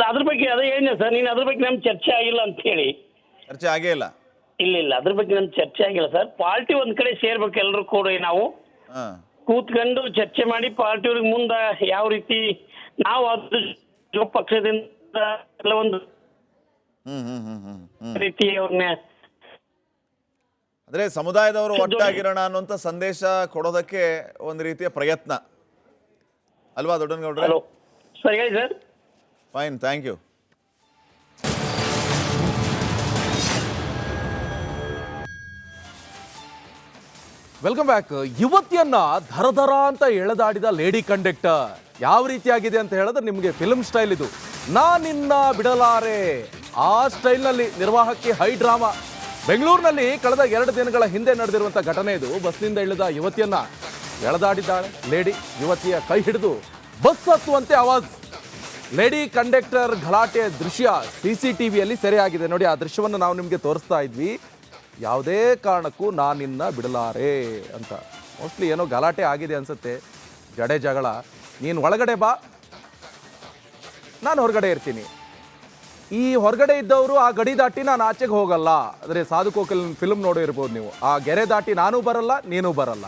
ಅದ್ರ ಬಗ್ಗೆ ಅದೇ ಏನಿಲ್ಲ ಸರ್, ನೀನ್ ಅದ್ರ ಬಗ್ಗೆ ನಮ್ ಚರ್ಚೆ ಆಗಿಲ್ಲ ಅಂತ ಹೇಳಿ. ಚರ್ಚೆ ಆಗೇ ಇಲ್ಲ? ಇಲ್ಲ, ಅದ್ರ ಬಗ್ಗೆ ನಮ್ ಚರ್ಚೆ ಆಗಿಲ್ಲ ಸರ್. ಪಾರ್ಟಿ ಒಂದ್ ಕಡೆ ಸೇರ್ಬೇಕು, ಎಲ್ಲರೂ ಕೂಡ ನಾವು ಕೂತ್ಕೊಂಡು ಚರ್ಚೆ ಮಾಡಿ ಪಾರ್ಟಿಯವ್ರಿಗೆ ಮುಂದೆ ಯಾವ ರೀತಿ ನಾವು ಪಕ್ಷದಿಂದ ಕೆಲವೊಂದು ರೀತಿ ಅವ್ರನ್ನ ಅಂದ್ರೆ ಸಮುದಾಯದವರು ಒಟ್ಟಾಗಿರೋಣ ಅನ್ನುವಂಥ ಸಂದೇಶ ಕೊಡೋದಕ್ಕೆ ಒಂದು ರೀತಿಯ ಪ್ರಯತ್ನ ಅಲ್ವಾ ದೊಡ್ಡನಗೌಡ್ರೆ? ಸರ್ ಹೇಳಿ sir. Fine, thank you. Welcome back. ಯುವತಿಯನ್ನ ಧರಧರ ಅಂತ ಎಳೆದಾಡಿದ ಲೇಡಿ ಕಂಡಕ್ಟರ್ ಯಾವ ರೀತಿಯಾಗಿದೆ ಅಂತ ಹೇಳಿದ್ರೆ ನಿಮಗೆ ಫಿಲ್ಮ್ ಸ್ಟೈಲ್ ಇದು. ನಾನಿನ್ನ ಬಿಡಲಾರೆ ಆ ಸ್ಟೈಲ್ನಲ್ಲಿ ನಿರ್ವಾಹಕಿ ಹೈ ಡ್ರಾಮಾ. ಬೆಂಗಳೂರಿನಲ್ಲಿ ಕಳೆದ 2 ದಿನಗಳ ಹಿಂದೆ ನಡೆದಿರುವಂಥ ಘಟನೆ ಇದು. ಬಸ್ನಿಂದ ಇಳಿದ ಯುವತಿಯನ್ನ ಎಳೆದಾಡಿದ್ದಾಳೆ ಲೇಡಿ. ಯುವತಿಯ ಕೈ ಹಿಡಿದು ಬಸ್ ಹತ್ತುವಂತೆ ಆವಾಜ್. ಲೇಡಿ ಕಂಡಕ್ಟರ್ ಗಲಾಟೆ ದೃಶ್ಯ CCTVಯಲ್ಲಿ ಸೆರೆಯಾಗಿದೆ. ನೋಡಿ, ಆ ದೃಶ್ಯವನ್ನು ನಾವು ನಿಮಗೆ ತೋರಿಸ್ತಾ ಇದ್ವಿ. ಯಾವುದೇ ಕಾರಣಕ್ಕೂ ನಾನಿನ್ನ ಬಿಡಲಾರೆ ಅಂತ. ಮೋಸ್ಟ್ಲಿ ಏನೋ ಗಲಾಟೆ ಆಗಿದೆ ಅನ್ಸುತ್ತೆ, ಜಡೆ ಜಗಳ. ನೀನು ಒಳಗಡೆ ಬಾ, ನಾನು ಹೊರಗಡೆ ಇರ್ತೀನಿ. ಈ ಹೊರಗಡೆ ಇದ್ದವರು ಆ ಗಡಿ ದಾಟಿ ನಾನು ಆಚೆಗೆ ಹೋಗಲ್ಲ. ಅಂದರೆ ಸಾಧು ಕೋಕಿಲ್ ಫಿಲ್ಮ್ ನೋಡಿರ್ಬೋದು ನೀವು. ಆ ಗೆರೆ ದಾಟಿ ನಾನೂ ಬರಲ್ಲ, ನೀನೂ ಬರಲ್ಲ.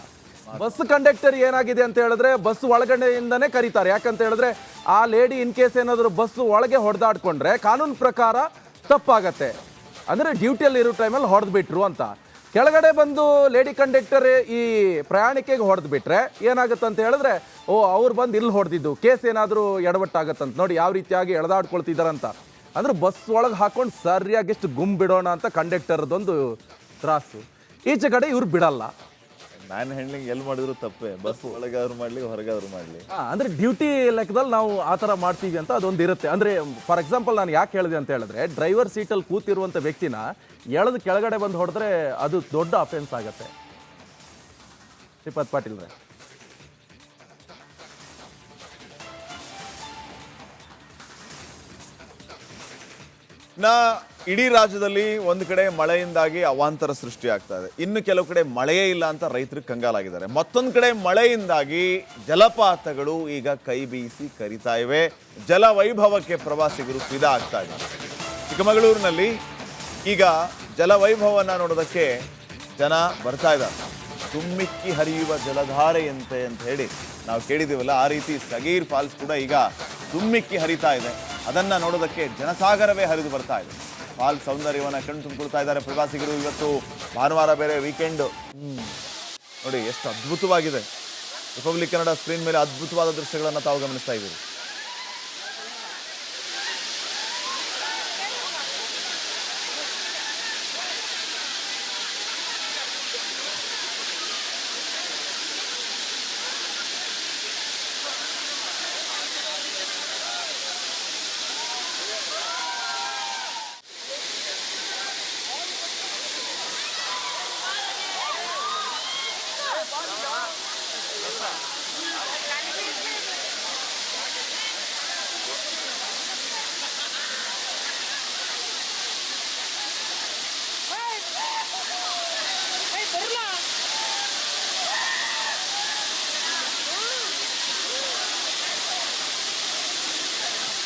ಬಸ್ ಕಂಡಕ್ಟರ್ ಏನಾಗಿದೆ ಅಂತ ಹೇಳಿದ್ರೆ ಬಸ್ ಒಳಗಡೆಯಿಂದನೇ ಕರೀತಾರೆ. ಯಾಕಂತ ಹೇಳಿದ್ರೆ ಆ ಲೇಡಿ ಇನ್ ಕೇಸ್ ಏನಾದರೂ ಬಸ್ ಒಳಗೆ ಹೊಡೆದಾಡ್ಕೊಂಡ್ರೆ ಕಾನೂನು ಪ್ರಕಾರ ತಪ್ಪಾಗತ್ತೆ. ಅಂದರೆ ಡ್ಯೂಟಿಯಲ್ಲಿ ಇರೋ ಟೈಮಲ್ಲಿ ಹೊಡೆದು ಬಿಟ್ರು ಅಂತ. ಕೆಳಗಡೆ ಬಂದು ಲೇಡಿ ಕಂಡಕ್ಟರ್ ಈ ಪ್ರಯಾಣಿಕೆಗೆ ಹೊಡೆದು ಬಿಟ್ರೆ ಏನಾಗುತ್ತೆ ಅಂತ ಹೇಳಿದ್ರೆ, ಓ ಅವ್ರು ಬಂದು ಇಲ್ಲಿ ಹೊಡೆದಿದ್ದು, ಕೇಸ್ ಏನಾದರೂ ಎಡವಟ್ಟಾಗತ್ತಂತ. ನೋಡಿ ಯಾವ ರೀತಿಯಾಗಿ ಎಳೆದಾಡ್ಕೊಳ್ತಿದ್ದಾರಂತ. ಅಂದ್ರೆ ಬಸ್ ಒಳಗೆ ಹಾಕೊಂಡು ಸರಿಯಾಗಿ ಎಷ್ಟು ಗುಮ್ ಬಿಡೋಣ ಅಂತ ಕಂಡಕ್ಟರ್ದೊಂದು ತ್ರಾಸು. ಈಚೆ ಕಡೆ ಇವ್ರು ಬಿಡಲ್ಲ. ಮ್ಯಾನ್ ಹ್ಯಾಂಡ್ಲಿಂಗ್ ಎಲ್ಲಿ ಮಾಡಿದ್ರು ತಪ್ಪೇ. ಬಸ್ ಒಳಗಾದ್ರು ಮಾಡಲಿ, ಹೊರಗಾದ್ರು ಮಾಡಲಿ. ಅಂದರೆ ಡ್ಯೂಟಿ ಲೆಕ್ಕದಲ್ಲಿ ನಾವು ಆ ಥರ ಮಾಡ್ತೀವಿ ಅಂತ ಅದೊಂದು ಇರುತ್ತೆ. ಅಂದರೆ ಫಾರ್ ಎಕ್ಸಾಂಪಲ್ ನಾನು ಯಾಕೆ ಹೇಳಿದೆ ಅಂತ ಹೇಳಿದ್ರೆ, ಡ್ರೈವರ್ ಸೀಟಲ್ಲಿ ಕೂತಿರುವಂಥ ವ್ಯಕ್ತಿನ ಎಳೆದು ಕೆಳಗಡೆ ಬಂದು ಹೊಡೆದ್ರೆ ಅದು ದೊಡ್ಡ ಅಫೆನ್ಸ್ ಆಗುತ್ತೆ. ಶ್ರೀಪಾದ್ ಪಾಟೀಲ್ರೆ, ಇಡೀ ರಾಜ್ಯದಲ್ಲಿ ಒಂದು ಕಡೆ ಮಳೆಯಿಂದಾಗಿ ಅವಾಂತರ ಸೃಷ್ಟಿ ಆಗ್ತಾ ಇದೆ. ಇನ್ನು ಕೆಲವು ಕಡೆ ಮಳೆಯೇ ಇಲ್ಲ ಅಂತ ರೈತರು ಕಂಗಾಲಾಗಿದ್ದಾರೆ. ಮತ್ತೊಂದು ಕಡೆ ಮಳೆಯಿಂದಾಗಿ ಜಲಪಾತಗಳು ಈಗ ಕೈ ಬೀಸಿ ಕರಿತಾ ಇವೆ. ಜಲ ವೈಭವಕ್ಕೆ ಪ್ರವಾಸಿಗರು ಫಿದಾ ಆಗ್ತಾ ಇದ್ದಾರೆ. ಚಿಕ್ಕಮಗಳೂರಿನಲ್ಲಿ ಈಗ ಜಲವೈಭವನ ನೋಡೋದಕ್ಕೆ ಜನ ಬರ್ತಾ ಇದ್ದಾರೆ. ತುಮ್ಮಿಕ್ಕಿ ಹರಿಯುವ ಜಲಧಾರೆಯಂತೆ ಅಂತ ಹೇಳಿ ನಾವು ಕೇಳಿದ್ದೀವಲ್ಲ, ಆ ರೀತಿ ಸಗೀರ್ ಫಾಲ್ಸ್ ಕೂಡ ಈಗ ತುಮ್ಮಿಕ್ಕಿ ಹರಿತಾ ಇದೆ. ಅದನ್ನ ನೋಡೋದಕ್ಕೆ ಜನಸಾಗರವೇ ಹರಿದು ಬರ್ತಾ ಇದೆ. ಫಾಲ್ಸ್ ಸೌಂದರ್ಯವನ್ನ ಕಣ್ಣು ತುಂಬಿಕೊಳ್ತಾ ಇದ್ದಾರೆ ಪ್ರವಾಸಿಗರು. ಇವತ್ತು ಭಾನುವಾರ ಬೇರೆ, ವೀಕೆಂಡ್. ನೋಡಿ ಎಷ್ಟು ಅದ್ಭುತವಾಗಿದೆ. ರಿಪಬ್ಲಿಕ್ ಕನ್ನಡ ಸ್ಕ್ರೀನ್ ಮೇಲೆ ಅದ್ಭುತವಾದ ದೃಶ್ಯಗಳನ್ನು ತಾವು ಗಮನಿಸ್ತಾ ಇದ್ದೀರಿ.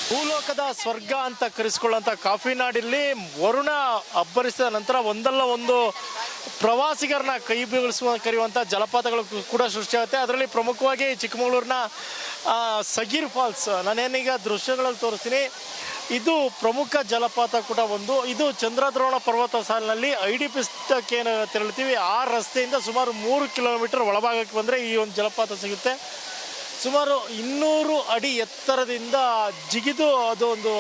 ಭೂಲೋಕದ ಸ್ವರ್ಗ ಅಂತ ಕರೆಸಿಕೊಳ್ಳುವಂಥ ಕಾಫಿನಾಡಿಲ್ಲಿ ವರುಣ ಅಬ್ಬರಿಸಿದ ನಂತರ ಒಂದಲ್ಲ ಒಂದು ಪ್ರವಾಸಿಗರನ್ನ ಕೈ ಬೀಳಿಸುವ ಕರೆಯುವಂಥ ಜಲಪಾತಗಳು ಕೂಡ ಸೃಷ್ಟಿಯಾಗುತ್ತೆ. ಅದರಲ್ಲಿ ಪ್ರಮುಖವಾಗಿ ಚಿಕ್ಕಮಗಳೂರಿನ ಸಗೀರ್ ಫಾಲ್ಸ್, ನಾನೇನೀಗ ದೃಶ್ಯಗಳಲ್ಲಿ ತೋರಿಸ್ತೀನಿ. ಇದು ಪ್ರಮುಖ ಜಲಪಾತ ಕೂಡ ಒಂದು. ಇದು ಚಂದ್ರದ್ರೋಣ ಪರ್ವತ ಸಾಲಿನಲ್ಲಿ IDP ಕ್ಕೆ ತೆರಳುತ್ತೀವಿ ಆ ರಸ್ತೆಯಿಂದ ಸುಮಾರು 3 ಕಿಲೋಮೀಟರ್ ಒಳಭಾಗಕ್ಕೆ ಬಂದರೆ ಈ ಒಂದು ಜಲಪಾತ ಸಿಗುತ್ತೆ. ಸುಮಾರು 200 ಅಡಿ ಎತ್ತರದಿಂದ ಜಿಗಿದು ಅದು ಒಂದು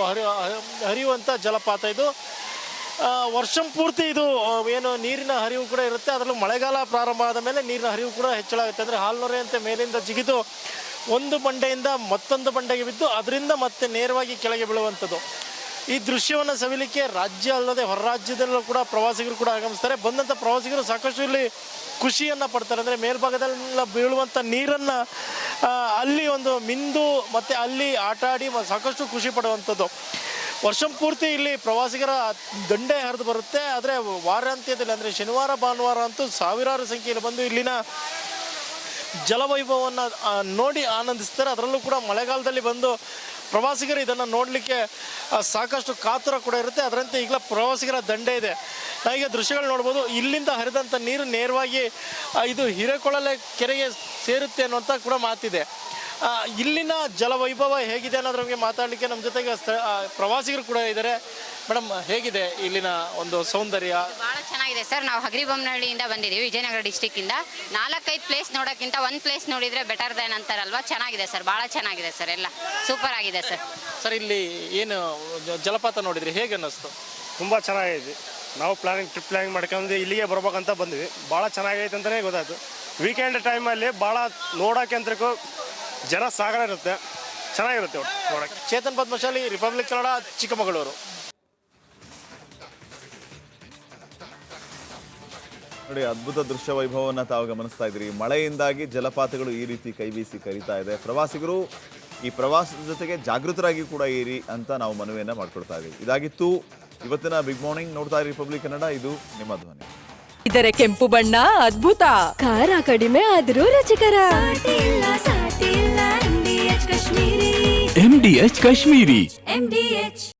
ಹರಿಯುವಂಥ ಜಲಪಾತ ಇದು. ವರ್ಷಂಪೂರ್ತಿ ಇದು ಏನು ನೀರಿನ ಹರಿವು ಕೂಡ ಇರುತ್ತೆ. ಅದರಲ್ಲೂ ಮಳೆಗಾಲ ಪ್ರಾರಂಭ ಆದ ಮೇಲೆ ನೀರಿನ ಹರಿವು ಕೂಡ ಹೆಚ್ಚಳ ಆಗುತ್ತೆ. ಅಂದರೆ ಹಾಲ್ನೊರೆಯಂತೆ ಮೇಲಿಂದ ಜಿಗಿದು ಒಂದು ಬಂಡೆಯಿಂದ ಮತ್ತೊಂದು ಬಂಡೆಗೆ ಬಿದ್ದು ಅದರಿಂದ ಮತ್ತೆ ನೇರವಾಗಿ ಕೆಳಗೆ ಬೀಳುವಂಥದ್ದು. ಈ ದೃಶ್ಯವನ್ನು ಸವಿಲಿಕ್ಕೆ ರಾಜ್ಯ ಅಲ್ಲದೆ ಹೊರ ರಾಜ್ಯದಲ್ಲೂ ಕೂಡ ಪ್ರವಾಸಿಗರು ಕೂಡ ಆಗಮಿಸ್ತಾರೆ. ಬಂದಂಥ ಪ್ರವಾಸಿಗರು ಸಾಕಷ್ಟು ಇಲ್ಲಿ ಖುಷಿಯನ್ನು ಪಡ್ತಾರೆ. ಅಂದರೆ ಮೇಲ್ಭಾಗದಲ್ಲ ಬೀಳುವಂಥ ನೀರನ್ನು ಅಲ್ಲಿ ಒಂದು ಮಿಂದು ಮತ್ತು ಅಲ್ಲಿ ಆಟ ಆಡಿ ಸಾಕಷ್ಟು ಖುಷಿ ಪಡುವಂಥದ್ದು. ವರ್ಷಂಪೂರ್ತಿ ಇಲ್ಲಿ ಪ್ರವಾಸಿಗರ ದಂಡೆ ಹರಿದು ಬರುತ್ತೆ. ಆದರೆ ವಾರಾಂತ್ಯದಲ್ಲಿ ಅಂದರೆ ಶನಿವಾರ ಭಾನುವಾರ ಅಂತೂ ಸಾವಿರಾರು ಸಂಖ್ಯೆಯಲ್ಲಿ ಬಂದು ಇಲ್ಲಿನ ಜಲವೈಭವವನ್ನು ನೋಡಿ ಆನಂದಿಸ್ತಾರೆ. ಅದರಲ್ಲೂ ಕೂಡ ಮಳೆಗಾಲದಲ್ಲಿ ಬಂದು ಪ್ರವಾಸಿಗರು ಇದನ್ನು ನೋಡಲಿಕ್ಕೆ ಸಾಕಷ್ಟು ಕಾತುರ ಕೂಡ ಇರುತ್ತೆ. ಅದರಂತೆ ಈಗಲೂ ಪ್ರವಾಸಿಗರ ದಂಡೆ ಇದೆ. ನಾವೀಗ ದೃಶ್ಯಗಳು ನೋಡ್ಬೋದು. ಇಲ್ಲಿಂದ ಹರಿದಂಥ ನೀರು ನೇರವಾಗಿ ಇದು ಹಿರೇಕೊಳಲೆ ಕೆರೆಗೆ ಸೇರುತ್ತೆ ಅನ್ನುವಂಥ ಕೂಡ ಮಾತಿದೆ. ಇಲ್ಲಿನ ಜಲವೈಭವ ಹೇಗಿದೆ ಅನ್ನೋದ್ರ ಬಗ್ಗೆ ಮಾತಾಡಲಿಕ್ಕೆ ನಮ್ಮ ಜೊತೆಗೆ ಪ್ರವಾಸಿಗರು ಕೂಡ ಇದ್ದಾರೆ. ಮೇಡಮ್, ಹೇಗಿದೆ ಇಲ್ಲಿನ ಒಂದು ಸೌಂದರ್ಯ? ಭಾಳ ಚೆನ್ನಾಗಿದೆ ಸರ್. ನಾವು ಹಗರಿಬೊಮ್ಮನಹಳ್ಳಿಯಿಂದ ಬಂದಿದ್ದೀವಿ, ವಿಜಯನಗರ ಡಿಸ್ಟಿಕ್ಕಿಂದ. 4-5 ಪ್ಲೇಸ್ ನೋಡೋಕ್ಕಿಂತ ಒಂದು ಪ್ಲೇಸ್ ನೋಡಿದರೆ ಬೆಟರ್ ದೆನ್ ಅಂತಾರಲ್ವಾ, ಚೆನ್ನಾಗಿದೆ ಸರ್, ಭಾಳ ಚೆನ್ನಾಗಿದೆ ಸರ್, ಎಲ್ಲ ಸೂಪರ್ ಆಗಿದೆ ಸರ್. ಸರ್, ಇಲ್ಲಿ ಏನು ಜಲಪಾತ ನೋಡಿದ್ರಿ, ಹೇಗೆ ಅನ್ನಿಸ್ತು? ತುಂಬ ಚೆನ್ನಾಗಿದೆ. ನಾವು ಟ್ರಿಪ್ ಪ್ಲಾನಿಂಗ್ ಮಾಡ್ಕೊಂಡು ಇಲ್ಲಿಗೆ ಬರ್ಬೇಕಂತ ಬಂದ್ವಿ. ಭಾಳ ಚೆನ್ನಾಗೈತೆ ಅಂತಲೇ ಗೊತ್ತಾಯ್ತು. ವೀಕೆಂಡ್ ಟೈಮಲ್ಲಿ ಭಾಳ ನೋಡೋಕೆ ಅಂತಕ್ಕೂ ಜನ ಸಾಗರ ಇರುತ್ತೆ, ಚೆನ್ನಾಗಿರುತ್ತೆ ನೋಡೋಕ್ಕೆ. ಚೇತನ್ ಪದ್ಮಶಾಲಿ, ರಿಪಬ್ಲಿಕ್ ಕನ್ನಡ, ಚಿಕ್ಕಮಗಳೂರು. ನೋಡಿ, ಅದ್ಭುತ ದೃಶ್ಯ ವೈಭವವನ್ನು ತಾವು ಗಮನಿಸ್ತಾ ಇದ್ದೀರಿ. ಮಳೆಯಿಂದಾಗಿ ಜಲಪಾತಗಳು ಈ ರೀತಿ ಕೈಬೀಸಿ ಕರೀತಾ ಇದೆ. ಪ್ರವಾಸಿಗರು ಈ ಪ್ರವಾಸದ ಜೊತೆಗೆ ಜಾಗೃತರಾಗಿ ಕೂಡ ಇರಿ ಅಂತ ನಾವು ಮನವಿಯನ್ನು ಮಾಡ್ಕೊಡ್ತಾ ಇದ್ದೀವಿ. ಇದಾಗಿತ್ತು ಇವತ್ತಿನ ಬಿಗ್ ಮಾರ್ನಿಂಗ್. ನೋಡ್ತಾ ಇರಿ ರಿಪಬ್ಲಿಕ್ ಕನ್ನಡ, ಇದು ನಿಮ್ಮ ಧ್ವನಿ. ಇದರ ಕೆಂಪು ಬಣ್ಣ ಅದ್ಭುತ, ಖಾರ ಕಡಿಮೆ ಆದರೂ ರುಚಿಕರ. MDH ಕಾಶ್ಮೀರಿ.